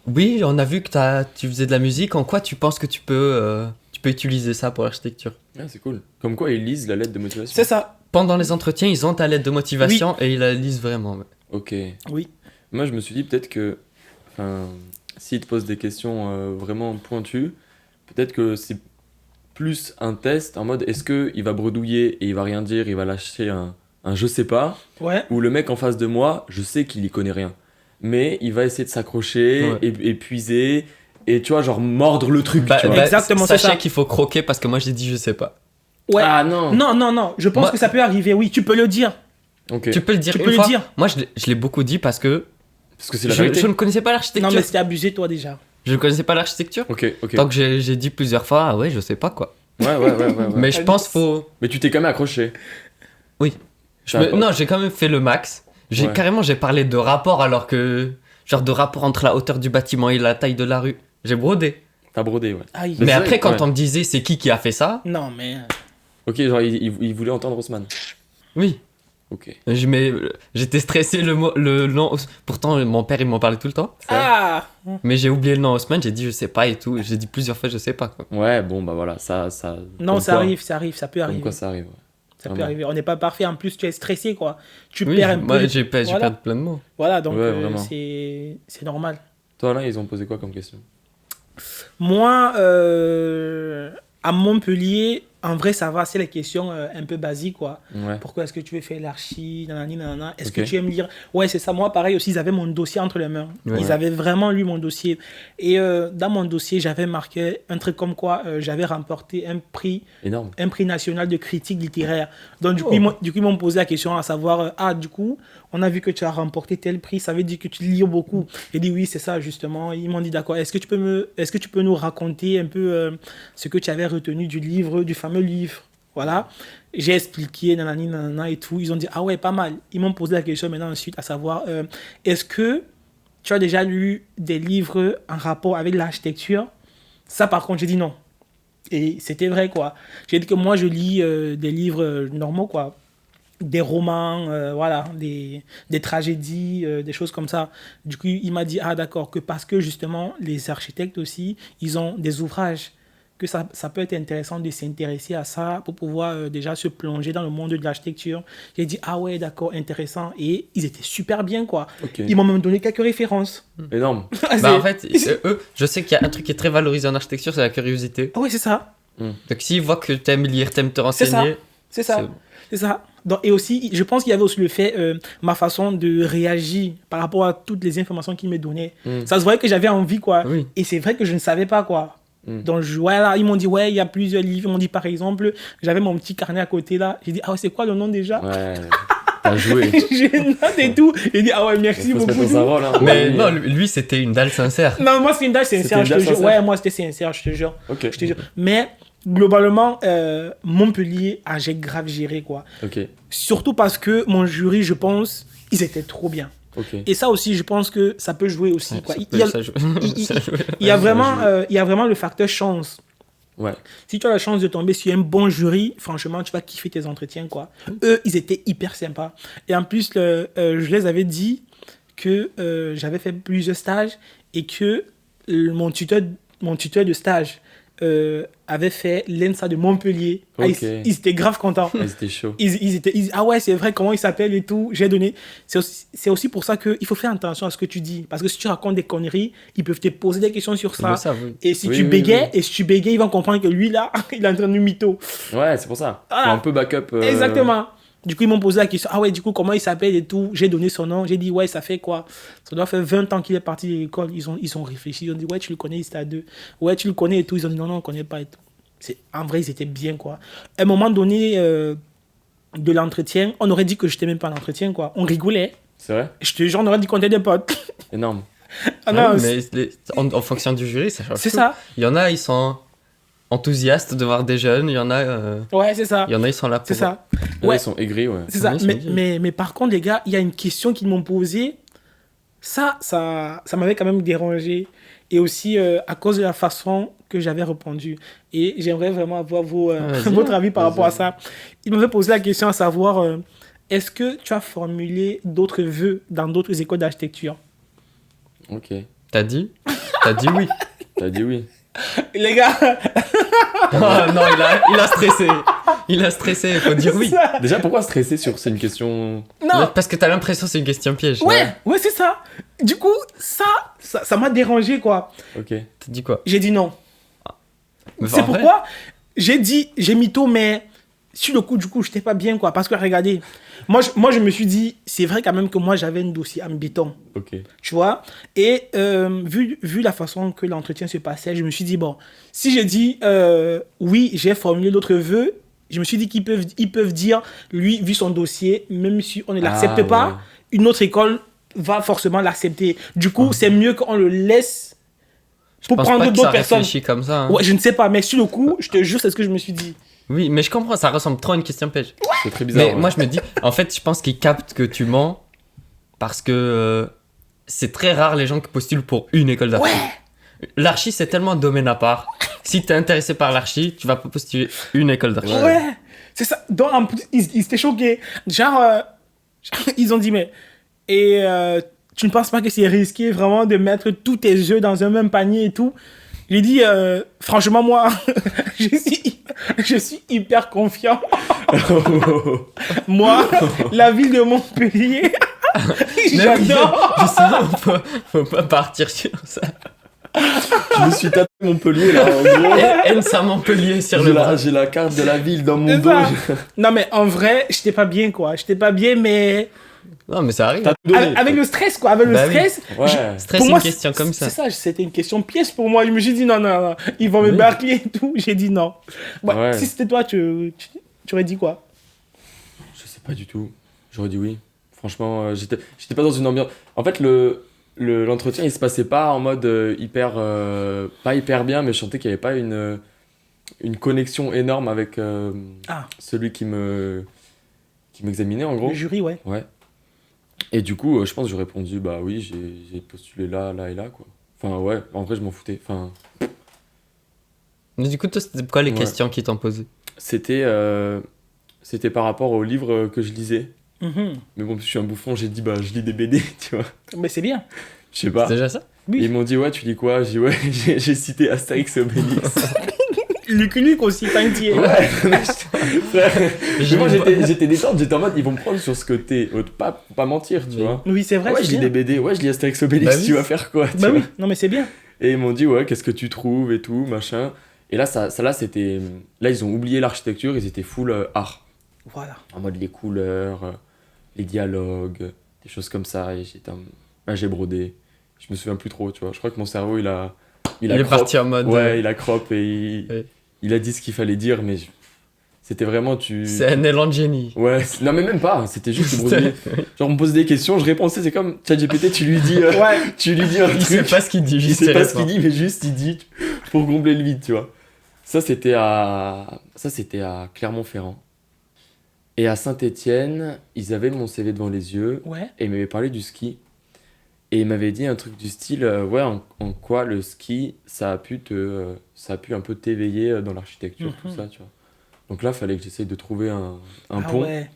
oui, on a vu que tu faisais de la musique. En quoi tu penses que tu peux utiliser ça pour l'architecture? Ah, c'est cool. Comme quoi, ils lisent la lettre de motivation. C'est ça. Pendant les entretiens, ils ont ta lettre de motivation et ils la lisent vraiment. Ok. Oui. Moi, je me suis dit peut-être que. Enfin, s'ils te posent des questions vraiment pointues, peut-être que c'est plus un test en mode est-ce qu'il va bredouiller et il va rien dire, il va lâcher un je sais pas, Ouais. ou le mec en face de moi, je sais qu'il y connaît rien. Mais il va essayer de s'accrocher, Ouais. et puiser, et tu vois, genre mordre le truc. tu vois. Exactement, c'est sachez ça. qu'il faut croquer parce que moi j'ai dit je sais pas. Ouais. Ah non. Non. Je pense Moi- que ça peut arriver. Oui, tu peux le dire. Ok. Tu peux le dire Tu une peux le fois. dire. Moi je l'ai beaucoup dit parce que Parce que c'est la je vérité. ne connaissais pas Non, l'architecture. mais c'était abusé, toi, déjà. Je ne connaissais pas l'architecture. Ok. Donc j'ai dit plusieurs fois, ah ouais, je sais pas quoi. Ouais. Mais je pense faut. Mais tu t'es quand même accroché. Non, j'ai quand même fait le max. J'ai Ouais. parlé de rapport alors que. Genre de rapport entre la hauteur du bâtiment et la taille de la rue. J'ai brodé. T'as brodé, ouais. Aïe. Mais Mais c'est après, vrai, quand ouais. on me disait c'est qui a fait ça, Non, mais. Ok, genre il voulait entendre Haussmann. oui. Ok. J'étais stressé le nom. Pourtant, mon père il m'en parlait tout le temps. Ah. Mais j'ai oublié le nom Haussmann, j'ai dit je sais pas et tout. J'ai dit plusieurs fois je sais pas quoi. Ouais, bon, bah voilà, ça. Non, comme ça quoi- arrive, ça peut Comme arriver. quoi ça arrive, ouais. Ça peut Vraiment. arriver. On n'est pas parfait. En plus, tu es stressé, quoi. Tu Oui, perds un peu. moi j'ai Voilà. perdu plein de mots. Voilà, donc Ouais, vraiment. c'est normal. Toi, là, ils ont posé quoi comme question? Moi, à Montpellier, en vrai, ça va. C'est les questions un peu basiques, quoi. Ouais. Pourquoi est-ce que tu veux faire l'archi, nanani, nanana. Est-ce Ok. que tu aimes lire? Ouais, c'est ça. Moi, pareil aussi, ils avaient mon dossier entre les mains. Ouais. Ils avaient vraiment lu mon dossier. Et dans mon dossier, j'avais marqué un truc comme quoi j'avais remporté un prix Énorme. national de critique littéraire. Donc, du coup, Oh. ils m'ont posé la question à savoir, du coup, on a vu que tu as remporté tel prix, ça veut dire que tu lis beaucoup. J'ai dit oui, c'est ça, justement. Ils m'ont dit d'accord. Est-ce que tu peux nous raconter un peu ce que tu avais retenu du fameux livre? Voilà. J'ai expliqué, nanani, nanana et tout. Ils ont dit, ah ouais, pas mal. Ils m'ont posé la question maintenant ensuite, à savoir, est-ce que tu as déjà lu des livres en rapport avec l'architecture? Ça, par contre, j'ai dit non. Et c'était vrai, quoi. J'ai dit que moi, je lis des livres normaux, quoi. Des romans, voilà, des tragédies, des choses comme ça. Du coup, il m'a dit, ah d'accord, que parce que justement, les architectes aussi, ils ont des ouvrages, que ça peut être intéressant de s'intéresser à ça pour pouvoir déjà se plonger dans le monde de l'architecture. J'ai dit, ah ouais, d'accord, intéressant. Et ils étaient super bien, quoi. Ok. Ils m'ont même donné quelques références. Énorme. Bah en fait, eux, je sais qu'il y a un truc qui est très valorisé en architecture, c'est la curiosité. Ah ouais, c'est ça. Donc s'ils voient que t'aimes lire, t'aimes te C'est ça. renseigner, C'est ça. c'est- C'est ça. Donc, et aussi, je pense qu'il y avait aussi le fait, ma façon de réagir par rapport à toutes les informations qu'ils me donnaient. Ça se voyait que j'avais envie, quoi. Oui. Et c'est vrai que je ne savais pas, quoi. Donc, voilà, ils m'ont dit, ouais, il y a plusieurs livres. Ils m'ont dit, par exemple, j'avais mon petit carnet à côté, là. J'ai dit, ah ouais, c'est quoi le nom déjà? Ouais. T'as joué. J'ai noté et tout. J'ai dit, ah ouais, merci Faut se beaucoup. mettre dans un rôle, hein. Mais Ouais. non, lui c'était une dalle sincère. Non, moi, c'est une dalle C'était sincère, une je te dalle jure. sincère. Ouais, moi, c'était sincère, je te jure. Ok. Je te jure. Mais, globalement, Montpellier, j'ai grave géré, quoi. Ok. Surtout parce que mon jury, je pense, ils étaient trop bien. Ok. Et ça aussi, je pense que ça peut jouer aussi. Quoi. Il Il y a vraiment le facteur chance. Ouais. Si tu as la chance de tomber sur un bon jury, franchement, tu vas kiffer tes entretiens, quoi. Eux, ils étaient hyper sympas. Et en plus, je les avais dit que j'avais fait plusieurs stages et que mon tuteur de stage avait fait l'ENSA de Montpellier. Ah, Ok. ils étaient grave contents. Ah, c'était chaud. Ah ouais, c'est vrai, comment il s'appelle et tout. J'ai donné. C'est aussi pour ça qu'il faut faire attention à ce que tu dis. Parce que si tu racontes des conneries, ils peuvent te poser des questions sur Ils ça. le savent, oui. Et si Oui, tu oui, bégayes, oui. ils vont comprendre que lui, là, il est en train de mytho. Ouais, c'est pour ça. Ah. Faut un peu backup. Exactement. Du coup, ils m'ont posé la question. Ah ouais, du coup, comment il s'appelle et tout. J'ai donné son nom. J'ai dit, ouais, ça fait quoi? Ça doit faire 20 ans qu'il est parti de l'école. Ils ont réfléchi. Ils ont dit, ouais, tu le connais, il était à 2. Ouais, tu le connais et tout. Ils ont dit, non, non, on ne connaît pas et tout. En vrai, ils étaient bien, quoi. À un moment donné de l'entretien, on aurait dit que je n'étais même pas à l'entretien, quoi. On rigolait. C'est vrai? Je te jure, on aurait dit qu'on était des potes. Énorme. Ah Ah non, oui, mais en fonction du jury, ça change c'est tout. ça. Il y en a, ils sont enthousiastes de voir des jeunes. Il y en a, Ouais, c'est ça. ils sont là pour... C'est ça. Ouais, Ouais. ils sont aigris, ouais. C'est ça. Oui, c'est bien. Mais par contre, les gars, il y a une question qu'ils m'ont posée. Ça m'avait quand même dérangé. Et aussi à cause de la façon que j'avais répondu. Et j'aimerais vraiment avoir Vas-y, votre avis par vas-y. rapport à ça. Ils m'avaient posé la question à savoir est-ce que tu as formulé d'autres vœux dans d'autres écoles d'architecture? Ok. T'as dit oui. T'as dit oui. Les gars, Ah non, il a stressé. Il a stressé, il faut dire oui. ça- Déjà, pourquoi stresser sur. C'est une question. non, Parce que t'as l'impression que c'est une question piège. ouais, c'est ça. Du coup, ça m'a dérangé, quoi. Ok. T'as dit quoi? J'ai dit non. Mais C'est en vrai, pourquoi j'ai mytho, mais sur le coup, du coup, j'étais pas bien, quoi. Parce que regardez, moi, je me suis dit, c'est vrai quand même que moi, j'avais un dossier en béton, Ok. tu vois. Et vu la façon que l'entretien se passait, je me suis dit, bon, si j'ai dit oui, j'ai formulé d'autres vœux, je me suis dit ils peuvent dire, lui, vu son dossier, même si on ne l'accepte pas, ouais. une autre école va forcément l'accepter. Du coup, c'est mieux qu'on le laisse pour je pense prendre pas que ça d'autres personnes. réfléchit comme ça. hein. Ouais, je ne sais pas, mais sur le coup, je te jure, c'est ce que je me suis dit. Oui, mais je comprends, ça ressemble trop à une question piège. C'est très bizarre. Mais ouais. moi, je me dis, en fait, je pense qu'ils captent que tu mens parce que c'est très rare les gens qui postulent pour une école d'archi. L'archi, c'est tellement un domaine à part. Si t'es intéressé par l'archi, tu vas pas postuler une école d'archi. Ouais, c'est ça. Donc, en plus, ils étaient choqués. Genre, ils ont dit, mais. Et tu ne penses pas que c'est risqué vraiment de mettre tous tes œufs dans un même panier et tout? J'ai dit, franchement, moi, je suis hyper confiant. Moi, la ville de Montpellier, Mais oui, j'adore. justement, faut pas partir sur ça. Je me suis tapé Montpellier là, en gros. Ensa Montpellier sur le bras. J'ai la carte de la ville dans mon C'est dos. ça. Non, mais en vrai, j'étais pas bien, quoi. J'étais pas bien, mais Non, mais ça arrive. T'as tout donné. avec le stress, quoi. Avec le Bah oui. stress. Ouais. Stress Pour une moi, question comme ça. C'est ça, c'était une question piège pour moi. Je me suis dit, non, non, non, ils vont me Oui. barquer et tout. J'ai dit non. Ouais, Ouais. Si c'était toi, tu aurais dit quoi? Je sais pas du tout. J'aurais dit oui. Franchement, j'étais pas dans une ambiance. En fait, l'entretien, il se passait pas en mode hyper. Pas hyper bien, mais je sentais qu'il y avait pas une connexion énorme avec Ah. celui qui m'examinait en gros. Le jury, ouais. Ouais. Et du coup, je pense que j'ai répondu bah oui, j'ai postulé là, là et là quoi. Enfin, ouais, en vrai, je m'en foutais. Enfin, Mais du coup, toi, c'était quoi les Ouais. questions qu'ils t'ont posées? c'était par rapport au livre que je lisais. Mhm. Mais bon, je suis un bouffon, j'ai dit bah je lis des BD, tu vois. Mais c'est bien. Je sais pas. C'est déjà ça? Oui. Et ils m'ont dit ouais, tu lis quoi? J'ai dit ouais, j'ai cité Astérix et Obélix. Lucky Luke aussi, t'inquiète. Ouais, mais moi j'étais détente, j'étais en mode ils vont me prendre sur ce côté, pas mentir, tu Oui. vois. Oui, c'est vrai. Ouais, c'est je lis bien. des BD, ouais, je lis Astérix et Obélix, Bah oui. tu vas faire quoi, tu Bah vois. oui, non, mais c'est bien. Et ils m'ont dit ouais, qu'est-ce que tu trouves et tout, machin. Et là, là c'était. Là, ils ont oublié l'architecture, ils étaient full art. Voilà. En mode les couleurs, les dialogues, des choses comme ça. Et j'étais j'ai brodé. Je me souviens plus trop, tu vois. Je crois que mon cerveau, il Il est crop. parti en mode. Ouais, il a crop et Ouais. il a dit ce qu'il fallait dire, mais c'était vraiment C'est un élan de génie. Ouais, non mais même pas, c'était juste du brodé. Genre on me posait des questions, je répondais, c'est comme ChatGPT, tu lui dis Ouais. tu lui dis un Il truc, sait pas ce qu'il dit, il juste sait il pas ce répond. qu'il dit, mais juste il dit pour combler le vide, tu vois. Ça c'était à Clermont-Ferrand. Et à Saint-Étienne, ils avaient mon CV devant les yeux Ouais. et ils m'avaient parlé du ski. Et ils m'avaient dit un truc du style, ouais, en quoi le ski, ça a pu un peu t'éveiller dans l'architecture, tout ça, tu vois. Donc là, il fallait que j'essaye de trouver un Ah pont. ouais.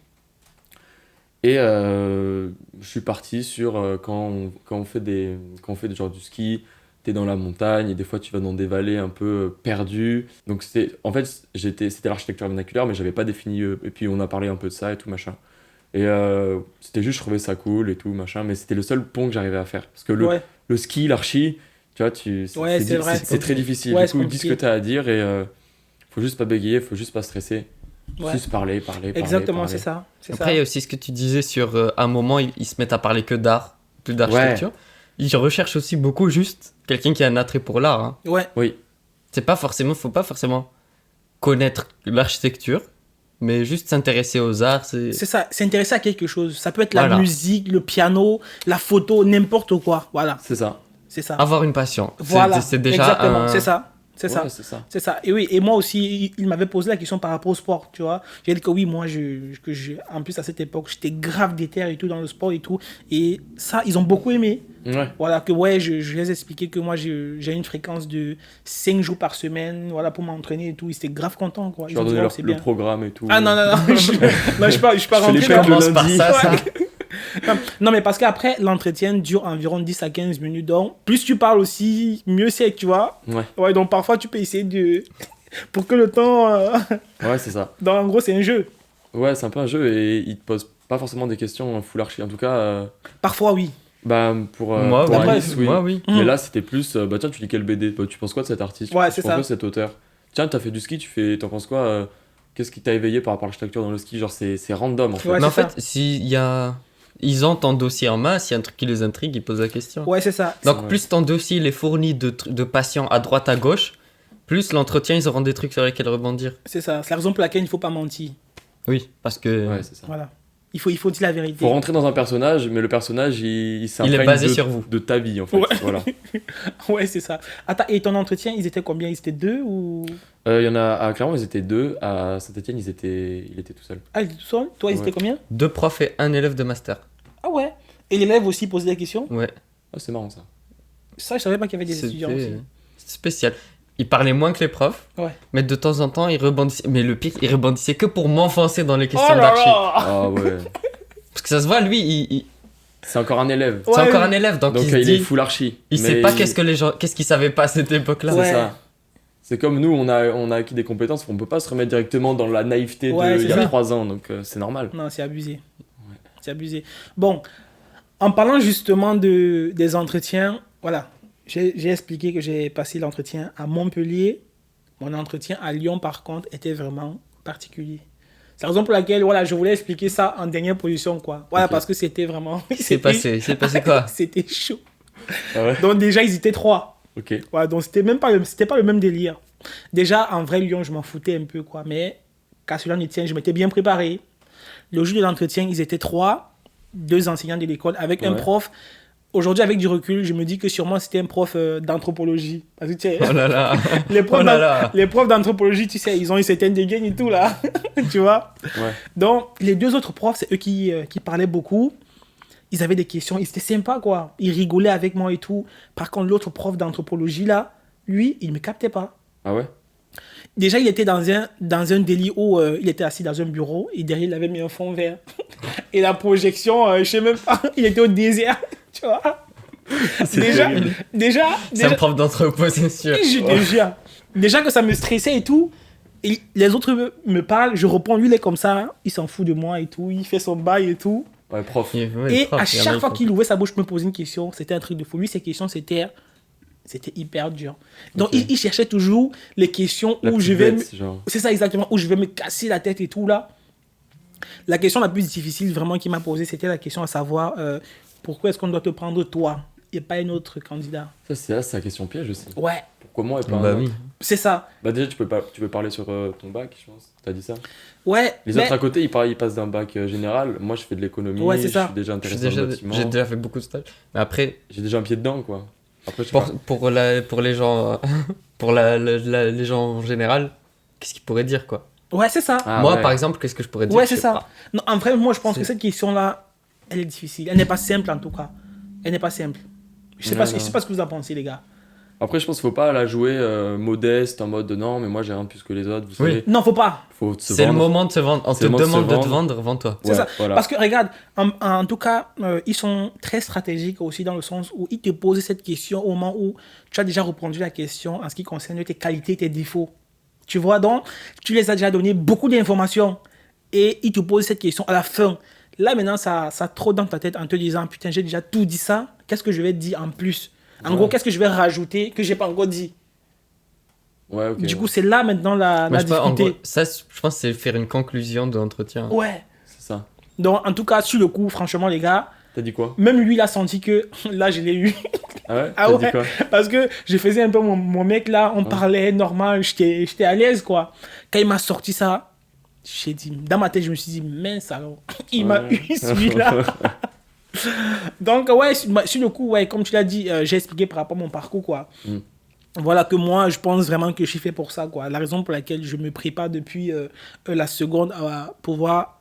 Et je suis parti sur quand on fait genre du ski, t'es dans la montagne et des fois tu vas dans des vallées un peu perdues. Donc c'était l'architecture vernaculaire, mais j'avais pas défini. Et puis on a parlé un peu de ça et tout machin. Et c'était juste, je trouvais ça cool et tout machin, mais c'était le seul pont que j'arrivais à faire. Parce que Ouais, le ski, l'archi, tu vois, ouais, c'est vrai. c'est très difficile. Ouais, Du c'est coup, dis ce que compliqué. t'as à dire et faut juste pas bégayer, faut juste pas stresser. Ouais. Juste parler. Exactement, parler. c'est ça. C'est Après, il y ça. a aussi ce que tu disais sur un moment, ils se mettent à parler que d'art, plus d'architecture. Ils recherchent aussi beaucoup juste quelqu'un qui a un attrait pour l'art. Hein. Ouais, Oui, Faut pas forcément connaître l'architecture, mais juste s'intéresser aux arts. c'est ça. S'intéresser à quelque chose. Ça peut être la Voilà. musique, le piano, la photo, n'importe quoi. Voilà, c'est ça. c'est ça. Avoir une passion. Voilà, C'est déjà exactement, un... c'est ça. C'est ça. Ouais, c'est ça. C'est ça. Et oui, et moi aussi, il m'avait posé la question par rapport au sport, tu vois. J'ai dit que oui, moi, en plus, à cette époque, j'étais grave déter et tout dans le sport et tout. Et ça, ils ont beaucoup aimé. Ouais. Voilà, que ouais, je les ai expliqué que moi, j'ai une fréquence de 5 jours par semaine, voilà, pour m'entraîner et tout. Ils étaient grave contents, quoi. Je Ils leur ont dit, donnais oh, c'est le bien. programme et tout. Ah non, non, non, non, je suis pas Je fais les rentré fêtes dans... le Commence par lundi. ça. Non, mais parce qu'après, l'entretien dure environ 10 à 15 minutes. Donc, plus tu parles aussi, mieux c'est, tu vois. Ouais, Ouais, donc parfois, tu peux essayer de... pour que le temps... ouais, c'est ça. Donc, en gros, c'est un jeu. Ouais, c'est un peu un jeu et ils te posent pas forcément des questions en full archi. En tout cas, Parfois, oui. bah, pour Moi, pour oui. Alice, oui. Moi, oui. Mais Mm. là, c'était plus, bah tiens, tu lis quel BD? Bah, tu penses quoi de cet artiste? Ouais, Tu c'est penses ça. quoi de cet auteur? Tiens, t'as fait du ski, t'en penses quoi? Qu'est-ce qui t'a éveillé par rapport à l'architecture dans le ski? Genre, c'est random en fait. Ouais, Mais en c'est fait, s'il y a... Ils ont ton dossier en main, s'il y a un truc qui les intrigue, ils posent la question. Ouais, c'est ça. Donc Ouais. plus ton dossier il est fourni de patients à droite à gauche, plus l'entretien ils auront des trucs sur lesquels rebondir. C'est ça. C'est la raison pour laquelle il ne faut pas mentir. Oui, parce que Ouais, c'est ça. Voilà. Il faut dire la vérité. Faut rentrer dans un personnage, mais le personnage, il s'imprègne basé de, sur vous. de ta vie en fait. Ouais. Voilà. Ouais, c'est ça. Attends, et ton entretien, ils étaient combien? Ils étaient 2 ou... Il y en a à Clermont, ils étaient 2. À Saint-Etienne, il était tout seul. Ah, ils étaient tout seuls? Toi, ils Ouais. étaient combien? 2 profs et 1 élève de master. Ah ouais. Et l'élève aussi posait des questions? Ouais, Ah, c'est marrant ça. Ça, je savais pas qu'il y avait des étudiants aussi. c'était spécial. Ils parlaient moins que les profs, Ouais. mais de temps en temps ils rebondissaient. Mais le pire, ils rebondissaient que pour m'enfoncer dans les questions Oh là d'archi. là. Ah ouais. Parce que ça se voit, lui, C'est encore un élève. Ouais. c'est encore un élève, donc, Donc il se il est dit, full archi. il sait Mais pas qu'est-ce qu'il savait pas à cette époque-là. Ouais. C'est ça. C'est comme nous, on a acquis des compétences, on peut pas se remettre directement dans la naïveté Ouais, de c'est il y a ça. 3 ans, donc c'est normal. Non, c'est abusé. C'est abusé. Bon, en parlant justement des entretiens, voilà, j'ai expliqué que j'ai passé l'entretien à Montpellier. Mon entretien à Lyon, par contre, était vraiment particulier. C'est la raison pour laquelle voilà, je voulais expliquer ça en dernière position, quoi. Voilà, Ok. parce que c'était vraiment... Il s'est passé quoi? C'était chaud. Ah ouais. Donc déjà, ils étaient 3. Ok. Voilà, donc c'était même pas c'était pas le même délire. Déjà, en vrai, Lyon, je m'en foutais un peu, quoi. Mais, qu'à cela ne tienne, je m'étais bien préparé. Le jour de l'entretien, ils étaient 3, 2 enseignants de l'école, avec un Ouais. prof. Aujourd'hui, avec du recul, je me dis que sûrement c'était un prof d'anthropologie. Parce que tu sais, Oh là là. les profs Oh là là. les profs d'anthropologie, tu sais, ils ont une certaine dégaine et tout, là. Tu vois? Ouais. Donc, les 2 autres profs, c'est eux qui parlaient beaucoup. Ils avaient des questions, ils étaient sympas, quoi. Ils rigolaient avec moi et tout. Par contre, l'autre prof d'anthropologie, là, lui, il ne me captait pas. Ah ouais. Déjà, il était dans un délit où il était assis dans un bureau et derrière, il avait mis un fond vert. Et la projection, je sais même pas, il était au désert, tu vois. C'est Déjà, terrible. déjà, C'est un prof d'anthropo, c'est sûr. je te jure. Déjà que ça me stressait et tout. Et les autres me parlent, je réponds, lui, il est comme ça, il s'en fout de moi et tout, il fait son bail et tout. Ouais, prof. Et à chaque fois qu'il ouvrait sa bouche pour me poser une question, c'était un truc de fou. Lui, ses questions, c'était hyper dur. Donc, Ok. il cherchait toujours les questions La où petite je vais... bête, genre. C'est ça exactement, où je vais me casser la tête et tout là. La question la plus difficile vraiment qu'il m'a posée, c'était la question à savoir pourquoi est-ce qu'on doit te prendre toi et pas un autre candidat. Ça, c'est la question piège aussi. Ouais, Pourquoi moi et pas Bah un oui. autre? c'est ça. Bah déjà, tu peux parler sur ton bac, je pense. T'as dit ça? Ouais, Les mais- autres à côté, ils passent d'un bac général. Moi, je fais de l'économie. Ouais, c'est je ça. suis déjà J'ai intéressé dans déjà, le bâtiment. j'ai déjà fait beaucoup de stages. Mais après, J'ai déjà un pied dedans, quoi. Après, je sais pas. pour les gens, les gens en général, qu'est-ce qu'ils pourraient dire, quoi? ouais, c'est ça. Ah, Moi, ouais. par exemple, qu'est-ce que je pourrais dire? Ouais, Je c'est sais ça. pas. Non, en vrai, moi, je pense C'est- que cette question-là, elle est difficile. Elle n'est pas simple, en tout cas. Elle n'est pas simple. Je sais Non, pas non. ce que vous en pensez, les gars. Après, je pense qu'il faut pas la jouer modeste, en mode non, mais moi j'ai rien de plus que les autres, vous Oui. savez. Non, faut pas. Faut se C'est le vendre. moment de se vendre. On C'est te le moment de se demande de te vendre. vendre, vends-toi. C'est ça. Voilà. Parce que regarde, en tout cas, ils sont très stratégiques aussi dans le sens où ils te posent cette question au moment où tu as déjà répondu à la question en ce qui concerne tes qualités, tes défauts. Tu vois, donc, tu les as déjà donné beaucoup d'informations et ils te posent cette question à la fin. Là, maintenant, ça trotte dans ta tête en te disant, putain, j'ai déjà tout dit ça, qu'est-ce que je vais dire en plus? En Ouais. gros, qu'est-ce que je vais rajouter que j'ai pas encore dit? Ouais, ok. Du coup, c'est là maintenant la Moi, je sais pas, en difficulté. gros, ça, je pense que c'est faire une conclusion de l'entretien. Ouais. C'est ça. Donc, en tout cas, sur le coup, franchement, les gars, T'as dit quoi? même lui, il a senti que là, je l'ai eu. Ah ouais? Ah T'as ouais. dit quoi? Parce que je faisais un peu mon mec là, on parlait normal, j'étais à l'aise quoi. Quand il m'a sorti ça, j'ai dit, dans ma tête, je me suis dit, mince alors, il m'a Ouais. eu celui-là. Donc, ouais, sur le coup, ouais, comme tu l'as dit, j'ai expliqué par rapport à mon parcours quoi. Mm. Voilà que moi, je pense vraiment que je suis fait pour ça quoi. La raison pour laquelle je me prépare depuis la seconde à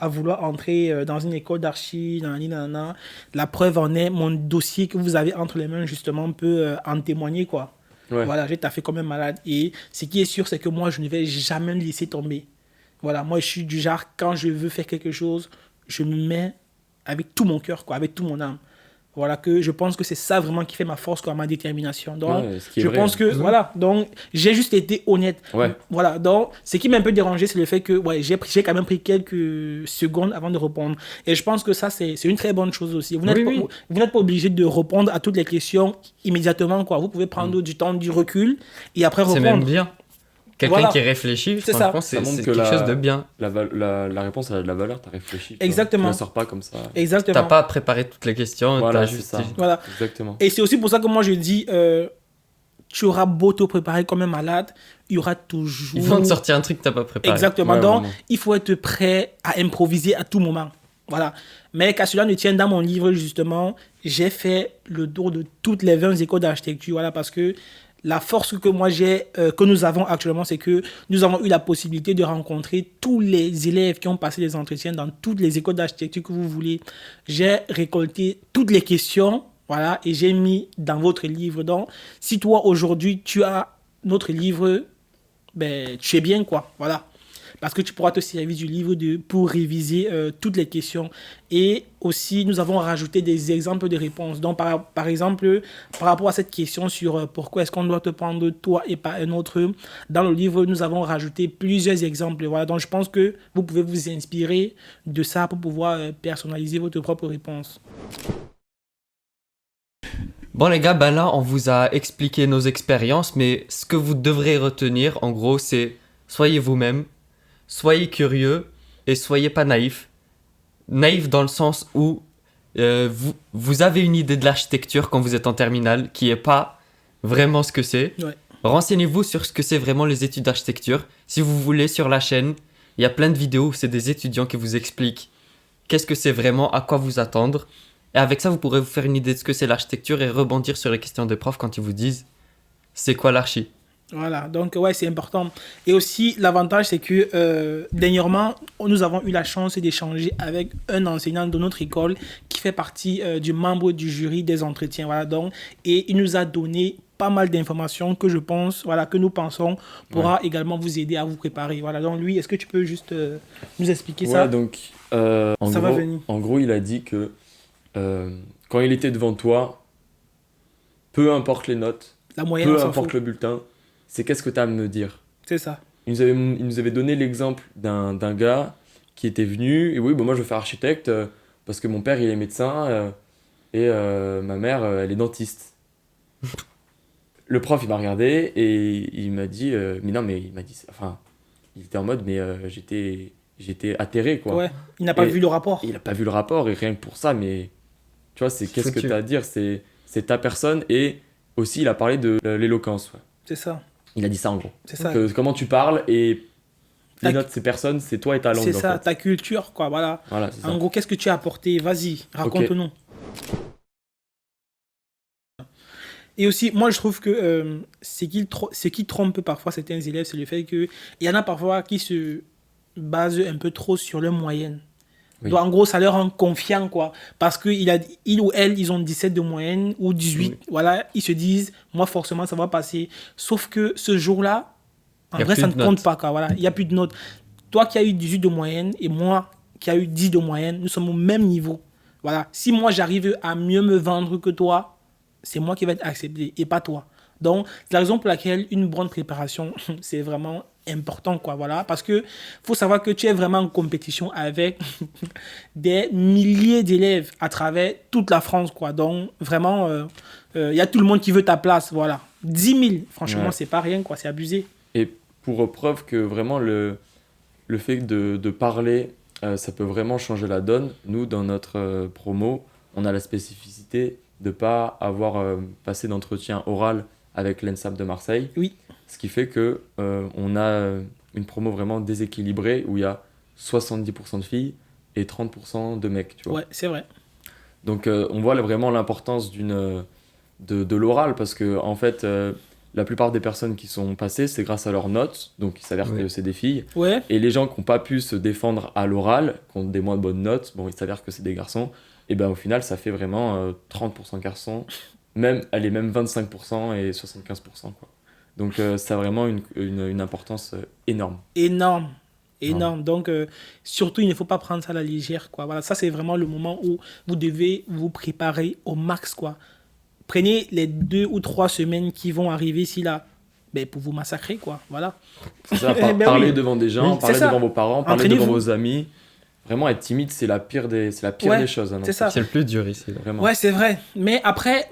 vouloir entrer dans une école d'archi, nanana. La preuve en est, mon dossier que vous avez entre les mains justement peut en témoigner quoi. Ouais. Voilà, j'ai taffé comme un malade. Et ce qui est sûr, c'est que moi, je ne vais jamais me laisser tomber. Voilà, moi, je suis du genre, quand je veux faire quelque chose, je me mets avec tout mon cœur, quoi, avec tout mon âme. Voilà, que je pense que c'est ça vraiment qui fait ma force, quoi, ma détermination. Donc, Ouais, ce qui est je vrai. pense que, voilà, donc, j'ai juste été honnête. Ouais. Voilà, donc, ce qui m'a un peu dérangé, c'est le fait que, ouais, j'ai quand même pris quelques secondes avant de répondre. Et je pense que ça, c'est une très bonne chose aussi. Vous n'êtes Oui, pas, oui. vous n'êtes pas obligé de répondre à toutes les questions immédiatement, quoi. Vous pouvez prendre du temps, du recul, et après C'est répondre. même bien. Quelqu'un Voilà. qui réfléchit, C'est franchement, Ça c'est montre c'est que quelque la- chose de bien. La réponse, elle a de la valeur, t'as réfléchi. tu vois. Exactement. Tu la sors pas comme ça. Exactement. T'as pas préparé toutes les questions, Voilà, t'as c'est juste ça. dit. Voilà. Exactement. Et c'est aussi pour ça que moi je dis, tu auras beau te préparer comme un malade, il y aura toujours... Ils vont te sortir un truc que t'as pas préparé. Exactement. Ouais, Donc, vraiment. il faut être prêt à improviser à tout moment. Voilà. Mais qu'à cela ne tienne, dans mon livre, justement, j'ai fait le tour de toutes les 20 écoles d'architecture. Voilà, parce que la force que moi j'ai, que nous avons actuellement, c'est que nous avons eu la possibilité de rencontrer tous les élèves qui ont passé les entretiens dans toutes les écoles d'architecture que vous voulez. J'ai récolté toutes les questions, voilà, et j'ai mis dans votre livre. Donc, si toi, aujourd'hui, tu as notre livre, ben, tu es bien, quoi. Voilà. Parce que tu pourras te servir du livre pour réviser toutes les questions. Et aussi, nous avons rajouté des exemples de réponses. Donc, par exemple, par rapport à cette question sur pourquoi est-ce qu'on doit te prendre toi et pas un autre, dans le livre, nous avons rajouté plusieurs exemples. Voilà. Donc, je pense que vous pouvez vous inspirer de ça pour pouvoir personnaliser votre propre réponse. Bon les gars, ben là on vous a expliqué nos expériences, mais ce que vous devrez retenir en gros c'est soyez vous-même, soyez curieux et soyez pas naïf. Naïf dans le sens où vous avez une idée de l'architecture quand vous êtes en terminale qui est pas vraiment ce que c'est. Ouais. Renseignez-vous sur ce que c'est vraiment les études d'architecture. Si vous voulez, sur la chaîne, il y a plein de vidéos où c'est des étudiants qui vous expliquent qu'est-ce que c'est vraiment, à quoi vous attendre. Et avec ça, vous pourrez vous faire une idée de ce que c'est l'architecture et rebondir sur les questions des profs quand ils vous disent c'est quoi l'archi. Voilà, donc ouais, c'est important. Et aussi, l'avantage, c'est que dernièrement, nous avons eu la chance d'échanger avec un enseignant de notre école qui fait partie du membre du jury des entretiens. Voilà, donc, et il nous a donné pas mal d'informations que je pense, voilà, que nous pensons pourra également vous aider à vous préparer. Voilà, donc lui, est-ce que tu peux juste nous expliquer Ouais, ça? donc, Ça va venir. en gros, il a dit que quand il était devant toi, peu importe les notes, La moyenne, on peu s'en importe fout. le bulletin, c'est qu'est-ce que tu as à me dire. C'est ça. Il nous avait donné l'exemple d'un gars qui était venu, et oui, bah, moi je veux faire architecte parce que mon père il est médecin et ma mère elle est dentiste. Le prof il m'a regardé et il m'a dit, mais non, mais il m'a dit, enfin, il était en mode, mais j'étais atterré quoi. Ouais, il n'a pas Et- vu le rapport. Il a pas vu le rapport et rien que pour ça, mais tu vois, c'est qu'est-ce que Foutu. tu as à dire, c'est ta personne et aussi il a parlé de l'éloquence. Ouais. C'est ça. Il a dit ça en gros. C'est ça. Que, comment tu parles et les Ta- notes, c'est personne, c'est toi et ta langue. C'est en ça, fait. ta culture, quoi. Voilà. Voilà, c'est ça. En gros, qu'est-ce que tu as apporté? Vas-y, raconte-nous. Et aussi, moi, je trouve que ce qui trompe parfois certains élèves, c'est le fait qu'il y en a parfois qui se basent un peu trop sur leur moyenne. Oui. Donc, en gros, ça leur rend confiant, quoi. Parce il ou elle, ils ont 17 de moyenne ou 18. Oui. Voilà, ils se disent, moi, forcément, ça va passer. Sauf que ce jour-là, en Y a vrai, plus ça de ne compte notes. pas, quoi. Voilà, il n'y a plus de notes. Toi qui as eu 18 de moyenne et moi qui a eu 10 de moyenne, nous sommes au même niveau. Voilà. Si moi, j'arrive à mieux me vendre que toi, c'est moi qui vais être accepté et pas toi. Donc, c'est la raison pour laquelle une bonne préparation, c'est vraiment important, quoi. Voilà. Parce que faut savoir que tu es vraiment en compétition avec des milliers d'élèves à travers toute la France, quoi. Donc, vraiment, y a tout le monde qui veut ta place, voilà. 10 000, franchement, Ouais. c'est pas rien, quoi. C'est abusé. Et pour preuve que vraiment le fait de parler, ça peut vraiment changer la donne, nous, dans notre promo, on a la spécificité de ne pas avoir passé d'entretien oral avec l'ENSAP de Marseille. Oui. Ce qui fait que on a une promo vraiment déséquilibrée où il y a 70% de filles et 30% de mecs, tu vois. Ouais, c'est vrai. Donc on voit vraiment l'importance de l'oral parce que en fait la plupart des personnes qui sont passées c'est grâce à leurs notes, donc il s'avère Ouais. que c'est des filles, Ouais. et les gens qui n'ont pas pu se défendre à l'oral, qui ont des moins bonnes notes, bon il s'avère que c'est des garçons, et ben au final ça fait vraiment 30% garçons, même 25% et 75% quoi. Donc ça a vraiment une importance énorme. Énorme. Énorme. Donc, surtout, il ne faut pas prendre ça à la légère, quoi. Voilà, ça, c'est vraiment le moment où vous devez vous préparer au max, quoi. Prenez les 2 ou 3 semaines qui vont arriver ici, là, ben, pour vous massacrer, quoi. Voilà. C'est ça, Eh ben parler oui. devant des gens, Oui, c'est parler ça. devant vos parents, parler devant Entraînez-vous. vos amis. Vraiment être timide, c'est la pire des Ouais, choses. Hein, c'est ça. C'est le plus dur ici. Là. Vraiment. Ouais, c'est vrai. Mais après,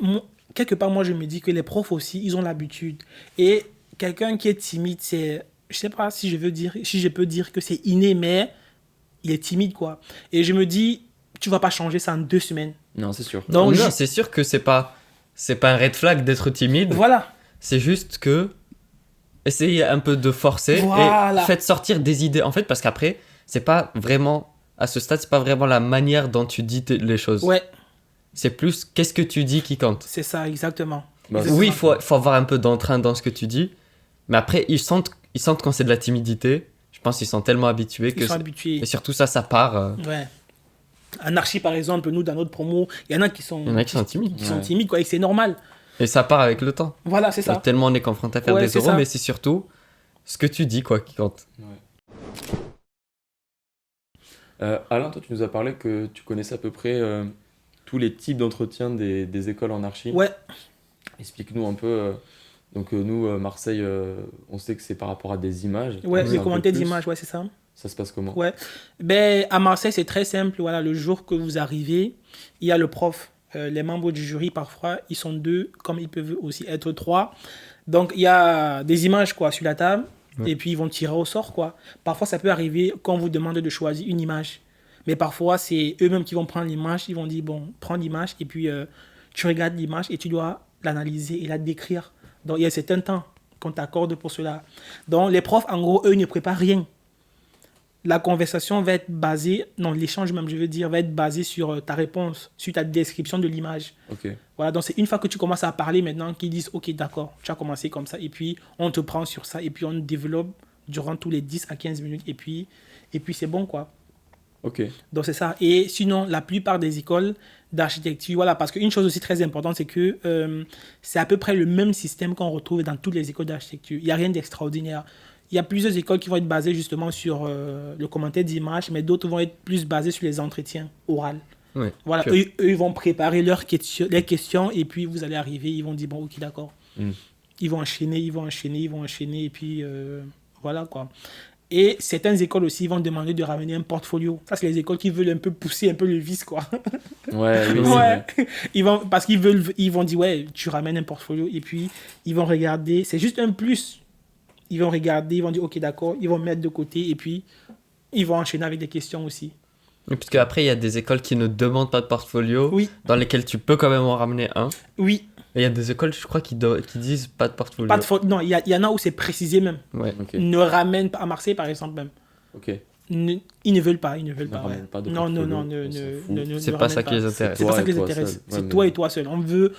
quelque part, moi, je me dis que les profs aussi, ils ont l'habitude. Et quelqu'un qui est timide, c'est... Je sais pas si je peux dire que c'est inné, mais il est timide, quoi. Et je me dis, tu vas pas changer ça en 2 semaines. Non, c'est sûr. Donc, Non, c'est sûr que c'est pas un red flag d'être timide. voilà. C'est juste que essayez un peu de forcer Voilà. et faites sortir des idées. En fait, parce qu'après, c'est pas vraiment à ce stade, c'est pas vraiment la manière dont tu dis les choses. Ouais, C'est plus qu'est-ce que tu dis qui compte. c'est ça, exactement. Bah, Exactement. Oui, il faut avoir un peu d'entrain dans ce que tu dis, mais après, ils sentent quand c'est de la timidité. Je pense qu'ils sont tellement habitués que Ils sont habitués. et surtout ça part. Ouais. Anarchie, par exemple, nous, dans notre promo, il y en a qui sont, Il y en a qui sont timides. qui sont Ouais. timides, quoi, et c'est normal. Et ça part avec le temps. Voilà, c'est ça. Tellement on est confronté à faire Ouais, des c'est euros, ça. mais c'est surtout ce que tu dis quoi qui compte. Alain, toi, tu nous as parlé que tu connaissais à peu près tous les types d'entretien des écoles en archi. Ouais, Explique-nous un peu. Donc, nous, Marseille, on sait que c'est par rapport à des images. ouais, On sait les un peu commentaires plus. d'images, ouais, c'est ça. Ça se passe comment? Ouais. Ben, à Marseille, c'est très simple. Voilà, le jour que vous arrivez, il y a le prof. Les membres du jury, parfois, ils sont 2, comme ils peuvent aussi être 3. Donc, il y a des images, quoi, sur la table. Ouais. Et puis, ils vont tirer au sort, quoi. Parfois, ça peut arriver qu'on vous demande de choisir une image. Mais parfois, c'est eux-mêmes qui vont prendre l'image. Ils vont dire, bon, prends l'image. Et puis, tu regardes l'image et tu dois l'analyser et la décrire. Donc, il y a un certain temps qu'on t'accorde pour cela. Donc, les profs, en gros, eux, ils ne préparent rien. La conversation va être basée, non, l'échange même, je veux dire, va être basé sur ta réponse, sur ta description de l'image. Ok. Voilà, donc c'est une fois que tu commences à parler maintenant qu'ils disent, ok, d'accord, tu as commencé comme ça, et puis on te prend sur ça, et puis on développe durant tous les 10 à 15 minutes, et puis c'est bon, quoi. Ok. Donc c'est ça. Et sinon, la plupart des écoles d'architecture, voilà, parce qu'une chose aussi très importante, c'est que c'est à peu près le même système qu'on retrouve dans toutes les écoles d'architecture. Il n'y a rien d'extraordinaire. Il y a plusieurs écoles qui vont être basées justement sur le commentaire d'image, mais d'autres vont être plus basées sur les entretiens oraux. Ouais. Voilà, Sure. eux, ils vont préparer les questions, et puis vous allez arriver, ils vont dire, bon, ok, d'accord. Mm. Ils vont enchaîner, et puis voilà, quoi. Et certaines écoles aussi vont demander de ramener un portfolio. Ça, c'est les écoles qui veulent un peu pousser un peu le vice, quoi. Ouais, oui, Ouais. Parce ils vont dire, ouais, tu ramènes un portfolio, et puis ils vont regarder, c'est juste un plus. Ils vont regarder, ils vont dire, ok, d'accord, ils vont mettre de côté, et puis ils vont enchaîner avec des questions aussi. Parce qu'après, il y a des écoles qui ne demandent pas de portfolio, Oui, dans lesquelles tu peux quand même en ramener un. oui. Et il y a des écoles, je crois, qui disent pas de portfolio. Pas de faute. Non, il y en a où c'est précisé même. Ouais. Ok. Ne ramène pas, à Marseille par exemple même. Ok. Ils ne veulent pas, Ne ouais. ramène pas de Non, non, portfolio, non, on s'en fout. C'est ne pas ramène ça qui les intéresse. C'est pas Toi ça et qui les toi intéresse. seul. C'est Ouais, toi mais- et toi seul. On veut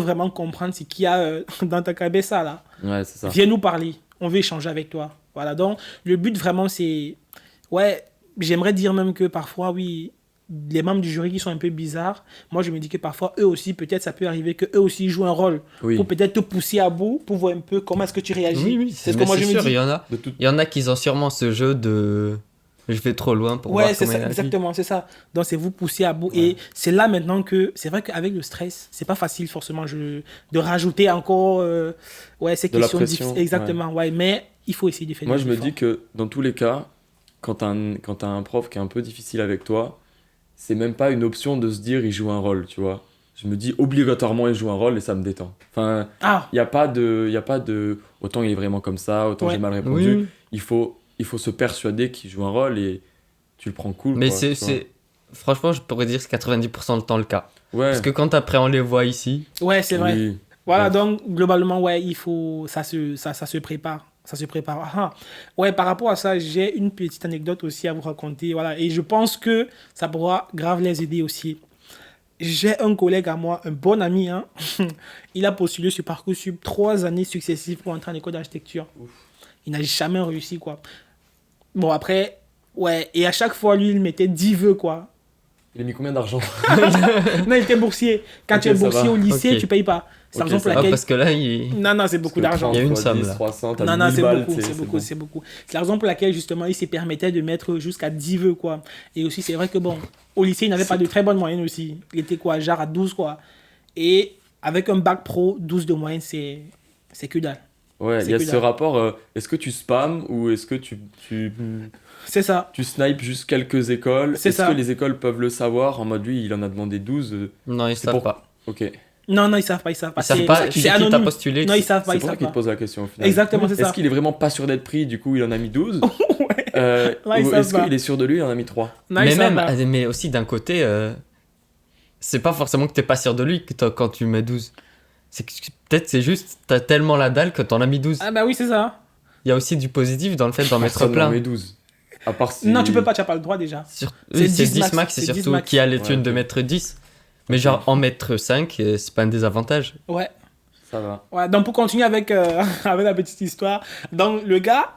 vraiment comprendre ce qu'il y a dans ta cabessa là. Ouais, c'est ça. Viens nous parler. On veut échanger avec toi. Voilà. Donc, le but vraiment, c'est. Ouais, j'aimerais dire même que parfois, oui, les membres du jury qui sont un peu bizarres, moi je me dis que parfois eux aussi, peut-être ça peut arriver qu'eux aussi jouent un rôle Oui. pour peut-être te pousser à bout, pour voir un peu comment est-ce que tu réagis. Oui, c'est ce que mais moi je c'est me sûr, dis. il y en a qui ont sûrement ce jeu de je vais trop loin pour Ouais, voir c'est comment ça, il agit. exactement, c'est ça. Donc c'est vous pousser à bout. Ouais. Et c'est là maintenant que, c'est vrai qu'avec le stress, c'est pas facile forcément de rajouter encore ouais, ces De la questions pression, difficiles. Exactement, ouais. Mais il faut essayer de faire Moi, des je me efforts. dis que dans tous les cas, quand t'as un prof qui est un peu difficile avec toi, c'est même pas une option de se dire il joue un rôle, tu vois. Je me dis obligatoirement il joue un rôle et ça me détend. Enfin, Ah, il y a pas de autant il est vraiment comme ça, autant Ouais. j'ai mal répondu. Oui, Il faut se persuader qu'il joue un rôle et tu le prends cool. mais quoi, tu vois. franchement, je pourrais dire que c'est 90% du temps le cas. Ouais. Parce que quand après on les voit ici, ouais, c'est vrai. Oui. Voilà, Ouais. donc globalement, ouais, il faut, ça se prépare. Ça se prépare. Ah, ouais, par rapport à ça, j'ai une petite anecdote aussi à vous raconter. Voilà, et je pense que ça pourra grave les aider aussi. J'ai un collègue à moi, un bon ami, hein. Il a postulé sur Parcoursup 3 années successives pour entrer en école d'architecture. Il n'a jamais réussi, quoi. Bon, après, ouais, et à chaque fois, lui, il mettait 10 vœux, quoi. Il a mis combien d'argent? Non, il était boursier. Quand Ok, tu es ça boursier va. au lycée, Ok. tu payes pas. C'est la Ok, raison pour ça va. laquelle. parce que là, il... Non, c'est beaucoup d'argent. Il y a une 30 somme, fois 10, là. 300, t'as Non, 1000 c'est balles, beaucoup, tu sais, c'est beaucoup, bon. c'est beaucoup. C'est la raison pour laquelle, justement, il se permettait de mettre jusqu'à 10 vœux, quoi. Et aussi, c'est vrai que, bon, au lycée, il n'avait pas de très bonne moyenne aussi. Il était, quoi, genre à 12, quoi. Et avec un bac pro, 12 de moyenne, c'est que dalle. Ouais, C'est il y a que ce dalle. rapport, est-ce que tu spams ou est-ce que C'est ça. tu snipes juste quelques écoles? C'est Est-ce ça. que les écoles peuvent le savoir? En mode, lui, il en a demandé 12. Non, ils C'est savent pour- pas. Ok. Non, ils savent pas, ils savent pas. Ils savent C'est- pas c'est qui c'est qui t'a anonyme. postulé. Non, ils savent pas, C'est ils pour ça savent qu'il te pas. pose la question au final. Exactement, c'est ça. Est-ce qu'il est vraiment pas sûr d'être pris, du coup il en a mis 12? Ouais. Là, ils Ou savent est-ce pas. qu'il est sûr de lui, il en a mis 3? Non, ils Mais savent même, pas. mais aussi d'un côté, c'est pas forcément que t'es pas sûr de lui quand tu mets 12. C'est que peut-être c'est juste, t'as tellement la dalle que t'en as mis 12. Ah, bah oui, c'est ça. Il y a aussi du positif dans le fait d'en mettre Personne n'en plein. met 12. À part si... Non, tu peux pas, tu n'as pas le droit déjà. Oui, C'est c'est 10 10 max, max, c'est c'est 10 surtout max. qui a l'étude Ouais, de ok. mettre 10. Mais genre en mettre 5, c'est pas un désavantage. Ouais. Ça va. Ouais, donc pour continuer avec, avec la petite histoire, donc le gars,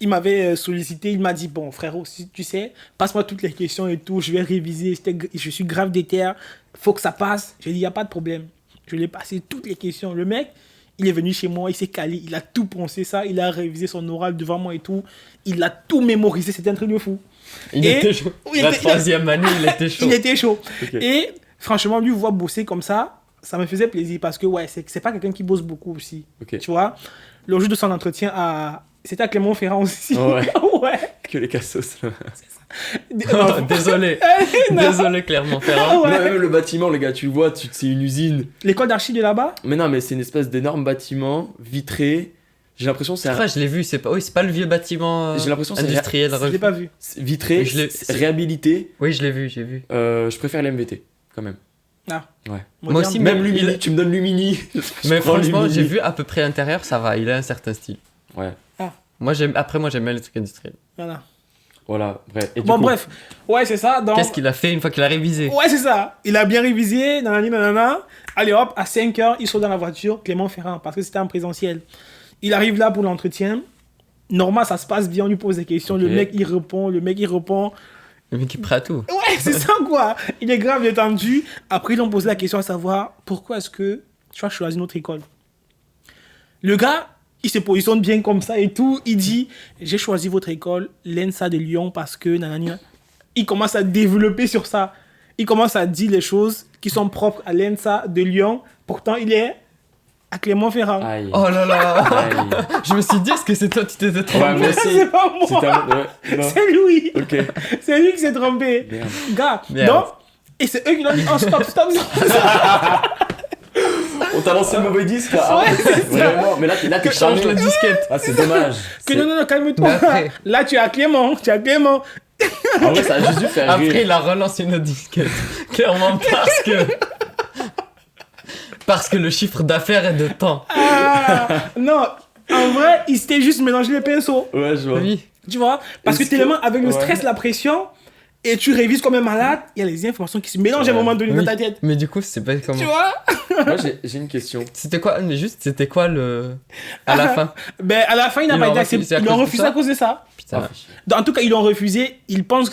il m'avait sollicité, il m'a dit, bon frérot, si tu sais, passe-moi toutes les questions et tout, je vais réviser, je suis grave déter, faut que ça passe. Je lui ai dit, il n'y a pas de problème. Je lui ai passé toutes les questions. Le mec, il est venu chez moi, il s'est calé, il a tout pensé ça, il a révisé son oral devant moi et tout, il a tout mémorisé, c'était un truc de fou. Il Et- était chaud. il La était- 3e année, il était chaud. Il était chaud. Ok. Et franchement, lui voir bosser comme ça me faisait plaisir parce que ouais, c'est pas quelqu'un qui bosse beaucoup aussi. Ok. Tu vois, le jour de son entretien, c'était à Clermont-Ferrand aussi. Ouais. Ouais. Que les cassos. Oh, désolé. Non. Désolé, Clermont-Ferrand. Ouais. Non, même le bâtiment, les gars, tu le vois, c'est une usine. L'école d'archi de là-bas. Mais non, mais c'est une espèce d'énorme bâtiment vitré. J'ai l'impression que c'est Après, je l'ai vu, c'est pas... Oui, c'est pas le vieux bâtiment J'ai l'impression que c'est industriel. Je l'ai pas vu. c'est vitré, Oui, je l'ai- c'est réhabilité. Oui, je l'ai vu, j'ai vu. Je préfère l'MVT, quand même. Ah. Ouais. Moi aussi, Même mais Lumini, il- tu me donnes Lumini. Mais prends franchement, Lumini. j'ai vu à peu près l'intérieur, ça va, il a un certain style. Ouais. Moi, j'aime bien les trucs industriels. Voilà. Voilà, bref. Et du Bon, coup, bref. Ouais, c'est ça. Donc... Qu'est-ce qu'il a fait une fois qu'il a révisé? Ouais, c'est ça. Il a bien révisé, nanani, nanana. Allez hop, à 5h, ils sont dans la voiture, Clermont-Ferrand, parce que c'était en présentiel. Il arrive là pour l'entretien. Normal, ça se passe bien, on lui pose des questions. Ok. Le mec, il répond. Le mec est prêt à tout. Ouais, c'est ça, quoi. Il est grave détendu. Après, ils ont posé la question à savoir pourquoi est-ce que tu as choisi notre école. Le gars, il se positionne bien comme ça et tout. Il dit, j'ai choisi votre école, l'ENSA de Lyon, parce que nanani. Il commence à développer sur ça. Il commence à dire les choses qui sont propres à l'ENSA de Lyon. Pourtant, il est à Clermont-Ferrand. Aïe. Oh là là. Aïe. Je me suis dit, est-ce que c'est toi qui t'étais trompé? Ouais, moi aussi. C'est pas moi. C'était ouais, non. C'est lui. Ok. C'est lui qui s'est trompé. Merde. Gars, Merde. donc, et c'est eux qui l'ont dit, oh, stop, stop, stop. On t'a lancé le mauvais disque là. Ah, Ouais, c'est ça. vraiment. Mais là, t'es chargé. Change la disquette. Ah, c'est dommage. Que C'est- non, Mais calme-toi. après- Là, tu es à Clément. Tu es à Clément. En vrai, ça a juste dû faire Après, rire. il a relancé une autre disquette. Clairement parce que le chiffre d'affaires est de temps. Ah, non, en vrai, il s'était juste mélangé les pinceaux. Ouais, je vois. Oui. Tu vois? Parce que Est-ce que- tellement avec le ouais. stress, la pression, et tu révises comme un malade, il y a les informations qui se mélangent à un moment donné dans ta tête. Mais du coup, c'est pas comment. Tu vois? Moi, j'ai une question. C'était quoi, mais juste, c'était quoi à la fin? Ben, à la fin, il n'a Ils pas l'ont été refusé accepté. à Ils l'ont cause de refusé ça à cause de ça. Putain. En tout cas, ils l'ont refusé. Ils pensent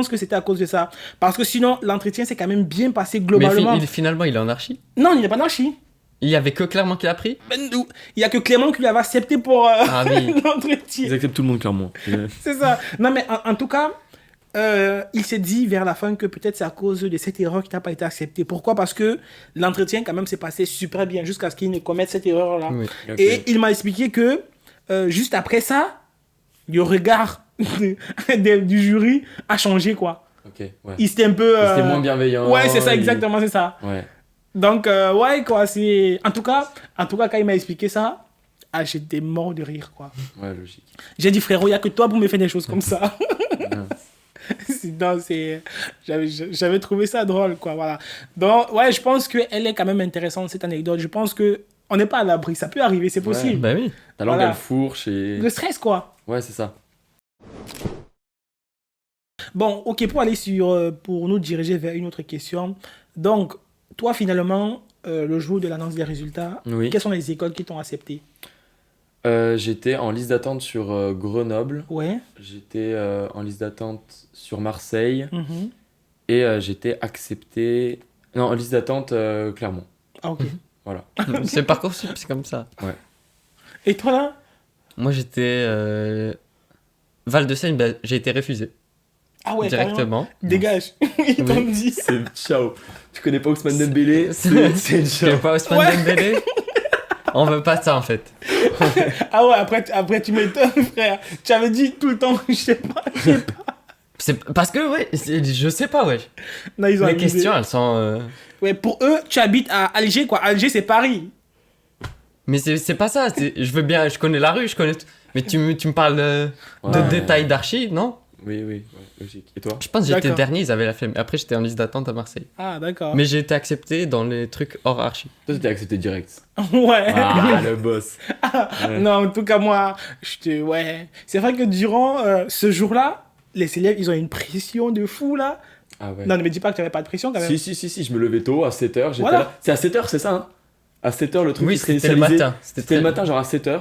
que c'était à cause de ça. Parce que sinon, l'entretien s'est quand même bien passé Mais globalement. finalement, il est en archi. Non, il n'est pas d'archi. Il y avait que Clermont qui l'a pris. Ben, il n'y a que Clément qui l'avait accepté pour Ah oui. l'entretien. Ils acceptent tout le monde, clairement. C'est ça. Non, mais en tout cas, il s'est dit vers la fin que peut-être c'est à cause de cette erreur qui n'a pas été acceptée. Pourquoi? Parce que l'entretien, quand même, s'est passé super bien jusqu'à ce qu'il ne commette cette erreur-là. Oui. Ok. Et il m'a expliqué que juste après ça, le regard du jury a changé, quoi. Ok, ouais. Il s'était un peu... C'était moins bienveillant. Ouais, c'est ça, exactement, c'est ça. Ouais. Donc, ouais, quoi, c'est... En tout cas, quand il m'a expliqué ça, j'étais mort de rire, quoi. Ouais, logique. J'ai dit, frérot, il n'y a que toi pour me faire des choses comme ça. Mince. Non, c'est... J'avais trouvé ça drôle, quoi, voilà. Donc, ouais, je pense qu'elle est quand même intéressante, cette anecdote. Je pense que on n'est pas à l'abri, ça peut arriver, c'est possible. Bah oui. Ta langue, Voilà. elle fourche et. Le stress, quoi. Ouais, c'est ça. Bon, ok, pour nous diriger vers une autre question. Donc, toi, finalement, le jour de l'annonce des résultats, Oui. quelles sont les écoles qui t'ont accepté? J'étais en liste d'attente sur Grenoble. Ouais. J'étais en liste d'attente sur Marseille. Mhm. Et j'étais accepté. Non, en liste d'attente Clermont. Ah, ok. Voilà. C'est Parcoursup, c'est comme ça. Et toi, là? Moi, j'étais Val-de-Seine, bah, j'ai été refusé Ah ouais, carrément. directement. Dégage. Ils t'ont Oui. dit. C'est ciao. Tu connais pas Ousmane Dembélé? C'est- C'est Tu ciao. veux pas Ousmane Ouais. Dembélé? On veut pas ça en fait. Ah ouais, après tu m'étonnes, frère. Tu avais dit tout le temps, je sais pas. C'est parce que ouais, je sais pas ouais. Non, ils ont Les abusé. questions elles sont. Ouais, pour eux, tu habites à Alger, quoi. Alger, c'est Paris. Mais c'est pas ça. Je veux bien, je connais la rue, je connais. Mais tu me parles de Ouais. détails d'archi, non? Oui, ouais, logique. Et toi? Je pense que j'étais D'accord. dernier, ils avaient la flemme. Après j'étais en liste d'attente à Marseille. Ah, d'accord. Mais j'ai été accepté dans les trucs hors archi. Toi, t'étais accepté direct. Ouais. Ah, le boss. Ouais. Non, en tout cas, moi, ouais. C'est vrai que durant ce jour-là, les élèves, ils ont une pression de fou, là. Ah ouais. Non, ne me dis pas que tu n'avais pas de pression, quand même. Si, je me levais tôt, à 7h, j'étais Voilà. là. C'est à 7h, c'est ça, hein? À 7h, le truc Oui, qui serait c'était le initialisé. matin. C'était le matin, genre à 7h.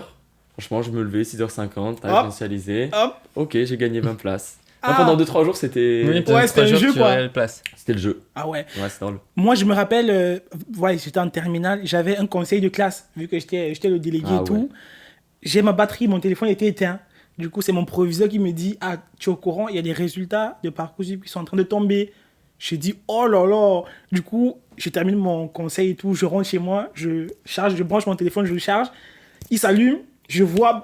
Franchement, je me levais, 6h50, t'as Hop. initialisé. Hop. Ok, j'ai gagné 20 places. Ah. Non, pendant 2-3 jours, c'était Oui, Ouais, peut-être c'était un 3 jours, jeu, tu quoi. aurais la place. c'était le jeu. Ah ouais. Ouais, c'est drôle. Moi, je me rappelle, ouais, j'étais en terminale, j'avais un conseil de classe, vu que j'étais le délégué Ah et tout. J'ai ma batterie, mon téléphone était éteint. Du coup, c'est mon proviseur qui me dit, ah, tu es au courant, il y a des résultats de Parcoursup qui sont en train de tomber. J'ai dit, oh là là. Du coup, je termine mon conseil et tout, je rentre chez moi, je branche mon téléphone, je le charge. Il s'allume, je vois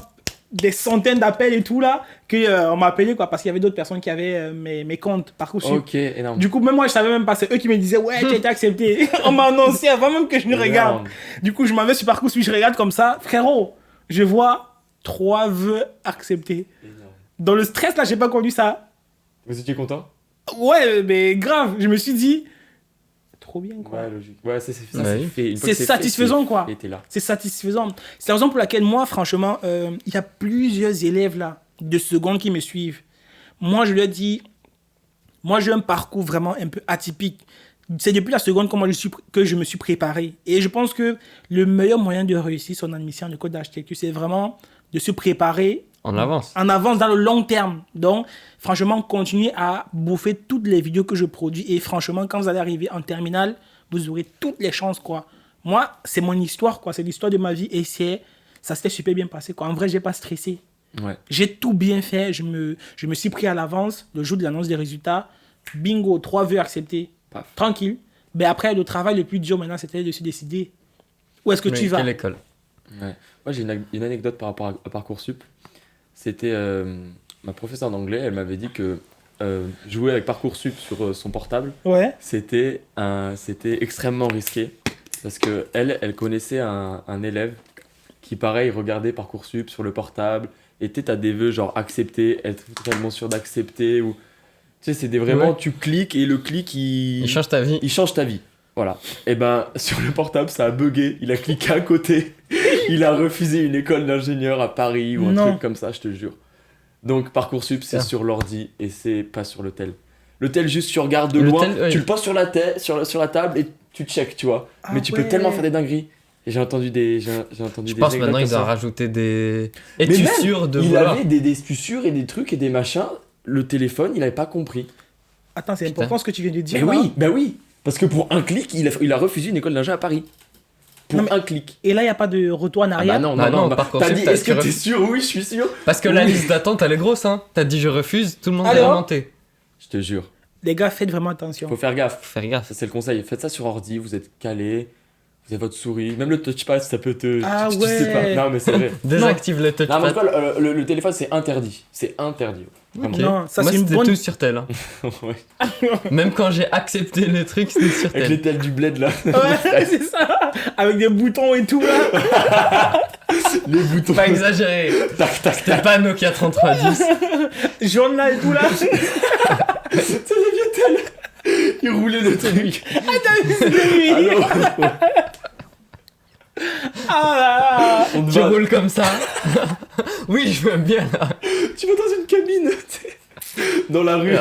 des centaines d'appels et tout là, qu'on m'a appelé, quoi, parce qu'il y avait d'autres personnes qui avaient mes comptes Parcoursup. Ok, énorme. Du coup, même moi, je savais même pas. C'est eux qui me disaient, ouais, tu as été accepté. On m'a annoncé avant même que je ne regarde. Énorme. Du coup, je m'en vais sur Parcoursup, je regarde comme ça. Frérot, je vois 3 vœux acceptés. Énorme. Dans le stress, là, j'ai pas connu ça. Vous étiez content? Ouais, mais grave. Je me suis dit, trop bien, quoi. Ouais, logique. Ouais, ça, c'est Ouais. fait. Une fois C'est que fait, satisfaisant, quoi. Et t'es là. C'est satisfaisant. C'est la raison pour laquelle, moi, franchement, il y a plusieurs élèves, là, de seconde qui me suivent. Moi, je leur dis, moi, j'ai un parcours vraiment un peu atypique. C'est depuis la seconde que je me suis préparé. Et je pense que le meilleur moyen de réussir son admission en école d'architecture, c'est vraiment de se préparer En avance. en avance dans le long terme. Donc, franchement, continuez à bouffer toutes les vidéos que je produis. Et franchement, quand vous allez arriver en terminale, vous aurez toutes les chances, quoi. Moi, c'est mon histoire, quoi. C'est l'histoire de ma vie. Et ça s'était super bien passé, quoi. En vrai, j'ai pas stressé. Ouais. J'ai tout bien fait. Je me suis pris à l'avance le jour de l'annonce des résultats. Bingo, 3 vœux acceptés. Paf. Tranquille. Mais après, le travail le plus dur maintenant, c'était de se décider où est-ce que Mais tu vas. quelle école? Ouais. Moi, j'ai une anecdote par rapport à Parcoursup. C'était ma professeure d'anglais, elle m'avait dit que jouer avec Parcoursup sur son portable, Ouais. c'était extrêmement risqué. Parce que elle connaissait un élève qui, pareil, regardait Parcoursup sur le portable. Et tu as des vœux genre accepter, être totalement sûr d'accepter. Ou... Tu sais, c'est vraiment, Ouais. tu cliques et le clic, Il change ta vie. il change ta vie. Voilà. Et ben, sur le portable, ça a bugué. Il a cliqué à côté. Il a refusé une école d'ingénieur à Paris ou un Non. truc comme ça, je te jure. Donc, Parcoursup, c'est Ah. sur l'ordi et c'est pas sur le tel. Le tel, juste tu regardes de Le loin, tel, ouais. tu le poses sur la table et tu check, tu vois. Ah Mais tu peux ouais. tellement faire des dingueries. Et j'ai entendu des Je des pense anecdotes maintenant, comme ils doivent ça. rajouter des. Mais Es-tu même, sûr de il vouloir avait des suceurs et des trucs et des machins. Le téléphone, il avait pas compris. Attends, c'est Putain. important ce que tu viens de dire. Mais là. oui, bah oui. Parce que pour un clic, il a refusé une école d'ingé à Paris. Pour Non, mais- un clic. Et là, il n'y a pas de retour en Ah arrière. bah non, Bah non, non. non, bah, Parcoursup, t'as dit, t'as est-ce que assuré- t'es sûr? Oui, je suis sûr. Parce que la Oui. liste d'attente, elle est grosse, hein. T'as dit je refuse, tout le monde Allez, est hop. remonté. Je te jure. Les gars, faites vraiment attention. Faut faire gaffe. Faut faire gaffe. Ça, c'est le conseil. Faites ça sur ordi, vous êtes calé. Vous avez votre souris. Même le touchpad, ça peut te. Ah tu sais ouais. pas. Non, mais c'est vrai. Désactive le Non, mais en touchpad. tout cas, le téléphone, c'est interdit. C'est interdit. Vraiment. Non, ça Moi, c'est une c'était bonne. tout sur tel. Hein. Ouais. Même quand j'ai accepté le truc, c'était sur Avec tel. les tels du bled là. Ouais, c'est ça. Avec des boutons et tout là. Les boutons. Pas exagéré. Tac, tac, C'était tac. pas Nokia 3310. Jaune là et tout là. C'est les vieux tels. Ils roulaient le truc. Allô. Ah là là. On te Tu va- roules comme ça. Oui, je veux bien là. Tu vas dans une cabine. Dans la rue.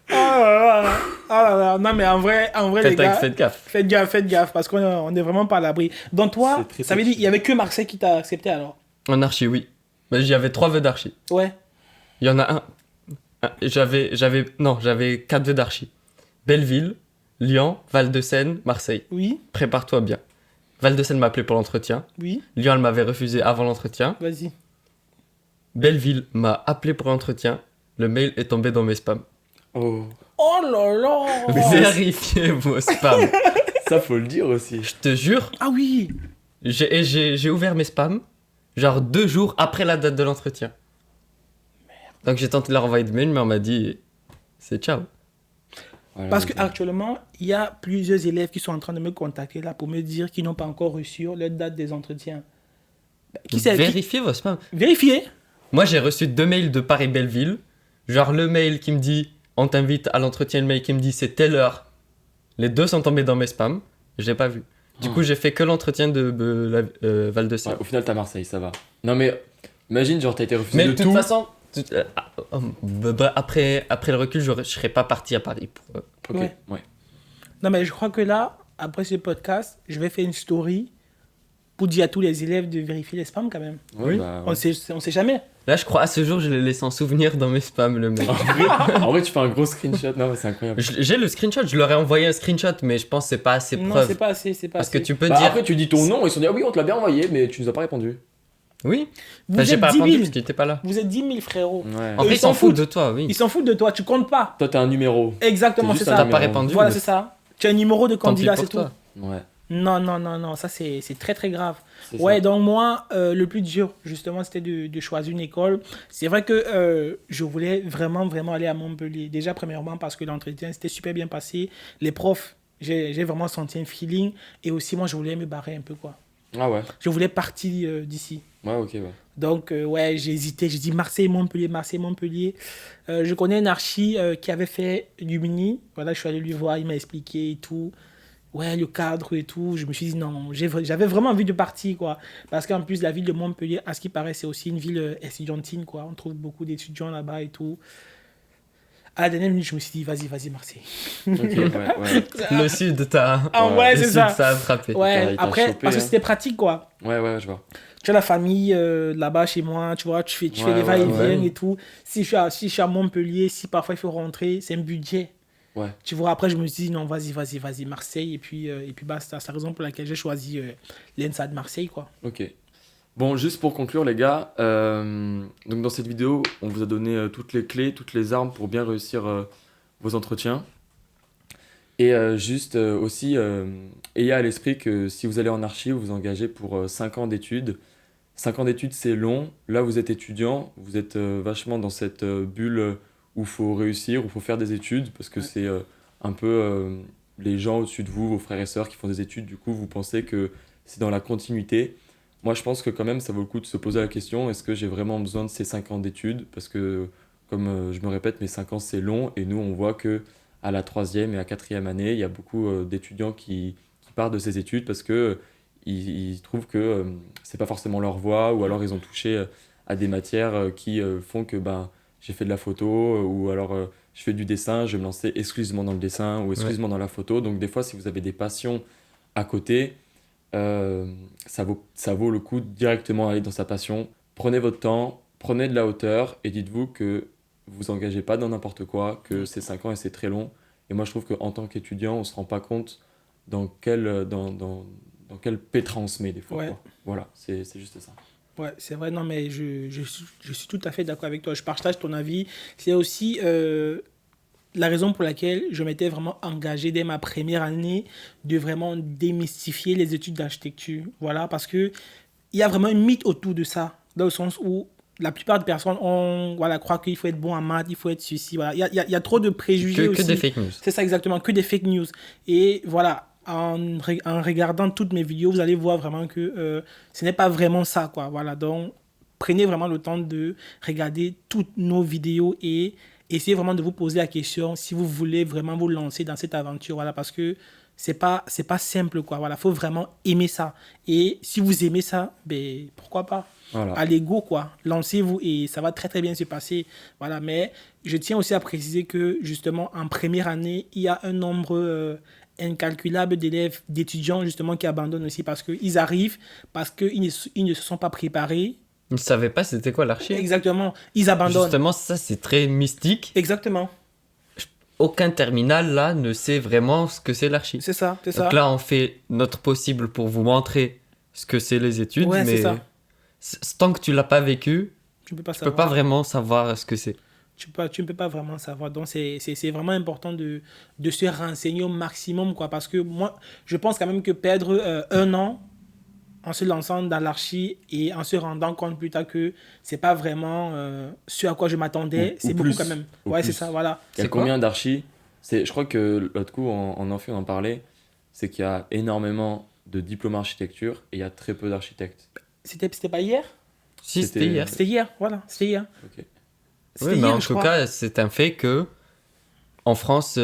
Ah là là. Ah là là. Non mais en vrai les gars. Faites gaffe. Faites gaffe parce qu'on est vraiment pas à l'abri. Donc toi, C'est très ça veut dire il y avait que Marseille qui t'a accepté alors. En archi, oui. Mais j'y avais 3 vœux d'archi. Ouais. Il y en a un. J'avais 4 vœux d'archi. Belleville, Lyon, Val-de-Seine, Marseille. Oui. Prépare-toi bien. Val-de-Seine m'a appelé pour l'entretien. Oui. Lyon, elle m'avait refusé avant l'entretien. Vas-y. Belleville m'a appelé pour l'entretien. Le mail est tombé dans mes spams. Oh. Oh là là. Vérifiez vos spams. Ça, faut le dire aussi. Je te jure, Ah oui. j'ai ouvert mes spams, genre 2 jours après la date de l'entretien. Donc j'ai tenté de leur envoyer de mail, mais on m'a dit c'est ciao. Voilà, Parce donc, qu'actuellement, il y a plusieurs élèves qui sont en train de me contacter là pour me dire qu'ils n'ont pas encore reçu leur date des entretiens. Qui c'est qui- Vérifiez vos spams. Vérifiez. Moi j'ai reçu 2 mails de Paris-Belleville. Genre le mail qui me dit on t'invite à l'entretien, le mail qui me dit c'est telle heure. Les deux sont tombés dans mes spams, je l'ai pas vu. Du coup j'ai fait que l'entretien de Val-de-Seine. ouais, au final, t'as Marseille, ça va. Non, mais imagine, genre, t'as été refusé Mais de de toute tout. façon, après le recul, je serais pas parti à Paris. Ok, Ouais. ouais. Non, mais je crois que là, après ce podcast, je vais faire une story pour dire à tous les élèves de vérifier les spams quand même. Ouais, bah, ouais. On sait jamais. Là, je crois à ce jour, je l'ai laissé en souvenir dans mes spams, le mail. En vrai, tu fais un gros screenshot. Non, mais c'est incroyable. J'ai le screenshot, je leur ai envoyé un screenshot, mais je pense que c'est pas assez Non, preuve. c'est pas assez, c'est pas Parce que assez. tu peux Bah, dire. après, tu dis ton nom, ils se sont dit, ah oui, on te l'a bien envoyé, mais tu nous as pas répondu. Oui, Vous enfin, j'ai êtes pas 10 répondu 000. parce qu'il était pas là. Vous êtes 10 000 frérots. Ouais. En vrai, ils ils s'en s'en foutent foutent. de toi, oui. Ils s'en foutent de toi, tu comptes pas. Toi, t'as un numéro. Exactement, C'est c'est juste un ça. T'as pas numéro. répondu. Voilà, mais c'est ça. Tu as un numéro de tant pis candidat, pour c'est tout. toi. Ouais. Non, ça c'est très très grave. c'est Ouais, ça. donc moi, le plus dur, justement, c'était de choisir une école. C'est vrai que je voulais vraiment, vraiment aller à Montpellier. Déjà, premièrement, parce que l'entretien s'était super bien passé. Les profs, j'ai vraiment senti un feeling. Et aussi, moi, je voulais me barrer un peu, quoi. Ah ouais. Je voulais partir d'ici. Ouais, ok, ouais. Donc, ouais, j'ai hésité. J'ai dit Marseille, Montpellier, Marseille, Montpellier. Je connais un archi qui avait fait Lumini. Voilà, je suis allé lui voir, il m'a expliqué et tout. Ouais, le cadre et tout. Je me suis dit non, j'avais vraiment envie de partir, quoi. Parce qu'en plus, la ville de Montpellier, à ce qui paraît, c'est aussi une ville estudiantine, quoi. On trouve beaucoup d'étudiants là-bas et tout. À la dernière minute, je me suis dit, vas-y, Marseille. Ok, ouais. Le sud, t'as. Ah Ouais, ouais, Le c'est sud, ça. ça a frappé. Ouais, Il t'a après, chopé, parce que hein. c'était pratique, quoi. Ouais, je vois. Tu as la famille là-bas chez moi, tu vois, tu fais Ouais, les va-et-vient ouais. et tout. Si je suis à Montpellier, si parfois il faut rentrer, c'est un budget. Ouais. Tu vois, après, je me suis dit, non, vas-y, Marseille. Et puis basta. C'est la raison pour laquelle j'ai choisi l'ENSA de Marseille, quoi. Ok. Bon, juste pour conclure, les gars, donc dans cette vidéo, on vous a donné toutes les clés, toutes les armes pour bien réussir vos entretiens. Et juste aussi, ayez à l'esprit que si vous allez en archi, vous vous engagez pour 5 ans d'études. 5 ans d'études, c'est long. Là, vous êtes étudiant, vous êtes vachement dans cette bulle où il faut réussir, où il faut faire des études, parce que Ouais. c'est un peu les gens au-dessus de vous, vos frères et sœurs qui font des études, du coup, vous pensez que c'est dans la continuité. Moi, je pense que quand même, ça vaut le coup de se poser la question, est-ce que j'ai vraiment besoin de ces 5 ans d'études? Parce que, comme je me répète, mes 5 ans, c'est long, et nous, on voit que à la 3e et à 4e année, il y a beaucoup d'étudiants qui partent de ces études parce que ils trouvent que c'est pas forcément leur voie, ou alors ils ont touché à des matières qui font que ben, j'ai fait de la photo, ou alors je fais du dessin, je vais me lancer exclusivement dans le dessin ou exclusivement dans la photo. Donc des fois, si vous avez des passions à côté, ça vaut le coup de directement aller dans sa passion. Prenez votre temps, prenez de la hauteur et dites-vous que vous engagez pas dans n'importe quoi, que c'est 5 ans et c'est très long. Et moi, je trouve qu'en tant qu'étudiant, on se rend pas compte dans quel pétrin on se met des fois. Ouais. Quoi. Voilà, c'est juste ça. Ouais, c'est vrai, non, mais je suis tout à fait d'accord avec toi. Je partage ton avis. C'est aussi la raison pour laquelle je m'étais vraiment engagé dès ma première année de vraiment démystifier les études d'architecture. Voilà, parce que il y a vraiment un mythe autour de ça, dans le sens où la plupart des personnes voilà, croient qu'il faut être bon en maths, il faut être ceci. Voilà. Il y a trop de préjugés aussi. Que des fake news. C'est ça exactement, que des fake news. Et voilà, en regardant toutes mes vidéos, vous allez voir vraiment que ce n'est pas vraiment ça, quoi. Voilà, donc prenez vraiment le temps de regarder toutes nos vidéos et essayez vraiment de vous poser la question si vous voulez vraiment vous lancer dans cette aventure. Voilà, parce que c'est pas simple, quoi. Voilà, faut vraiment aimer ça. Et si vous aimez ça, ben pourquoi pas? Voilà. À l'ego, quoi. Lancez-vous et ça va très très bien se passer. Voilà, mais je tiens aussi à préciser que justement en première année, il y a un nombre incalculable d'élèves, d'étudiants justement qui abandonnent aussi parce qu'ils arrivent, parce qu'ils ils ne se sont pas préparés. Ils ne savaient pas c'était quoi l'archi. Exactement, ils abandonnent. Justement, ça c'est très mystique. Exactement, Aucun terminal là ne sait vraiment ce que c'est l'archi. c'est ça, c'est ça. Donc là, on fait notre possible pour vous montrer ce que c'est les études, Ouais, c'est mais ça. tant que tu l'as pas vécu, Tu ne peux pas tu peux savoir. pas vraiment savoir ce que c'est. Tu ne peux pas vraiment savoir. Donc, c'est vraiment important de se renseigner au maximum, quoi. Parce que moi, je pense quand même que perdre 1 an en se lançant dans l'archi et en se rendant compte plus tard que c'est pas vraiment ce à quoi je m'attendais, Ou c'est beaucoup plus. quand même. Ou Ouais, plus. c'est ça, voilà. Il y a C'est quoi combien d'archis? Je crois que l'autre coup, en amphi, on en parlait. C'est qu'il y a énormément de diplômes architecture et il y a très peu d'architectes. C'était pas hier? Si, C'était- c'était hier. C'était hier, voilà, c'était hier. Ok. C'était Oui, mais hier, en je tout crois. cas, c'est un fait que en France,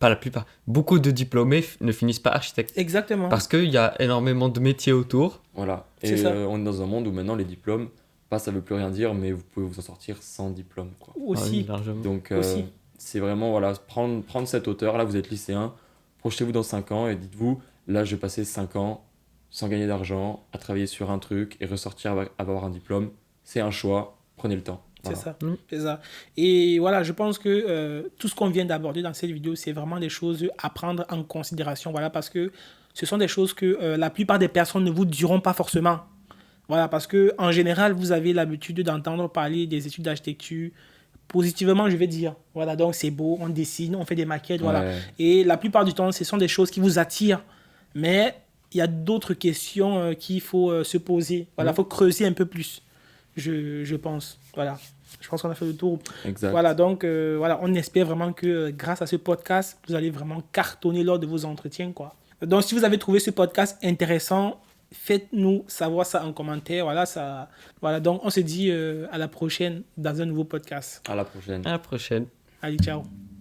pas la plupart, beaucoup de diplômés ne finissent pas architecte. Exactement. Parce qu'il y a énormément de métiers autour. Voilà. C'est Et ça. on est dans un monde où maintenant les diplômes, pas ça veut plus rien dire, mais vous pouvez vous en sortir sans diplôme. Quoi. Ah oui, Aussi. largement. Donc Aussi. c'est vraiment voilà, prendre cette hauteur. Là, vous êtes lycéen, projetez-vous dans 5 ans et dites-vous, là, je vais passer 5 ans sans gagner d'argent, à travailler sur un truc et ressortir avoir un diplôme. C'est un choix, prenez le temps. C'est Voilà. ça, Mm. c'est ça. Et voilà, je pense que tout ce qu'on vient d'aborder dans cette vidéo, c'est vraiment des choses à prendre en considération. Voilà, parce que ce sont des choses que la plupart des personnes ne vous diront pas forcément. Voilà, parce que en général, vous avez l'habitude d'entendre parler des études d'architecture positivement, je vais dire. Voilà, donc c'est beau, on dessine, on fait des maquettes, voilà. Ouais. Et la plupart du temps, ce sont des choses qui vous attirent. Mais il y a d'autres questions qu'il faut se poser. Voilà, il faut creuser un peu plus, je pense. Voilà. Je pense qu'on a fait le tour. Exact. Voilà, donc voilà, on espère vraiment que grâce à ce podcast, vous allez vraiment cartonner lors de vos entretiens, quoi. Donc, si vous avez trouvé ce podcast intéressant, faites-nous savoir ça en commentaire. Voilà, donc on se dit à la prochaine dans un nouveau podcast. À la prochaine. À la prochaine. Allez, ciao.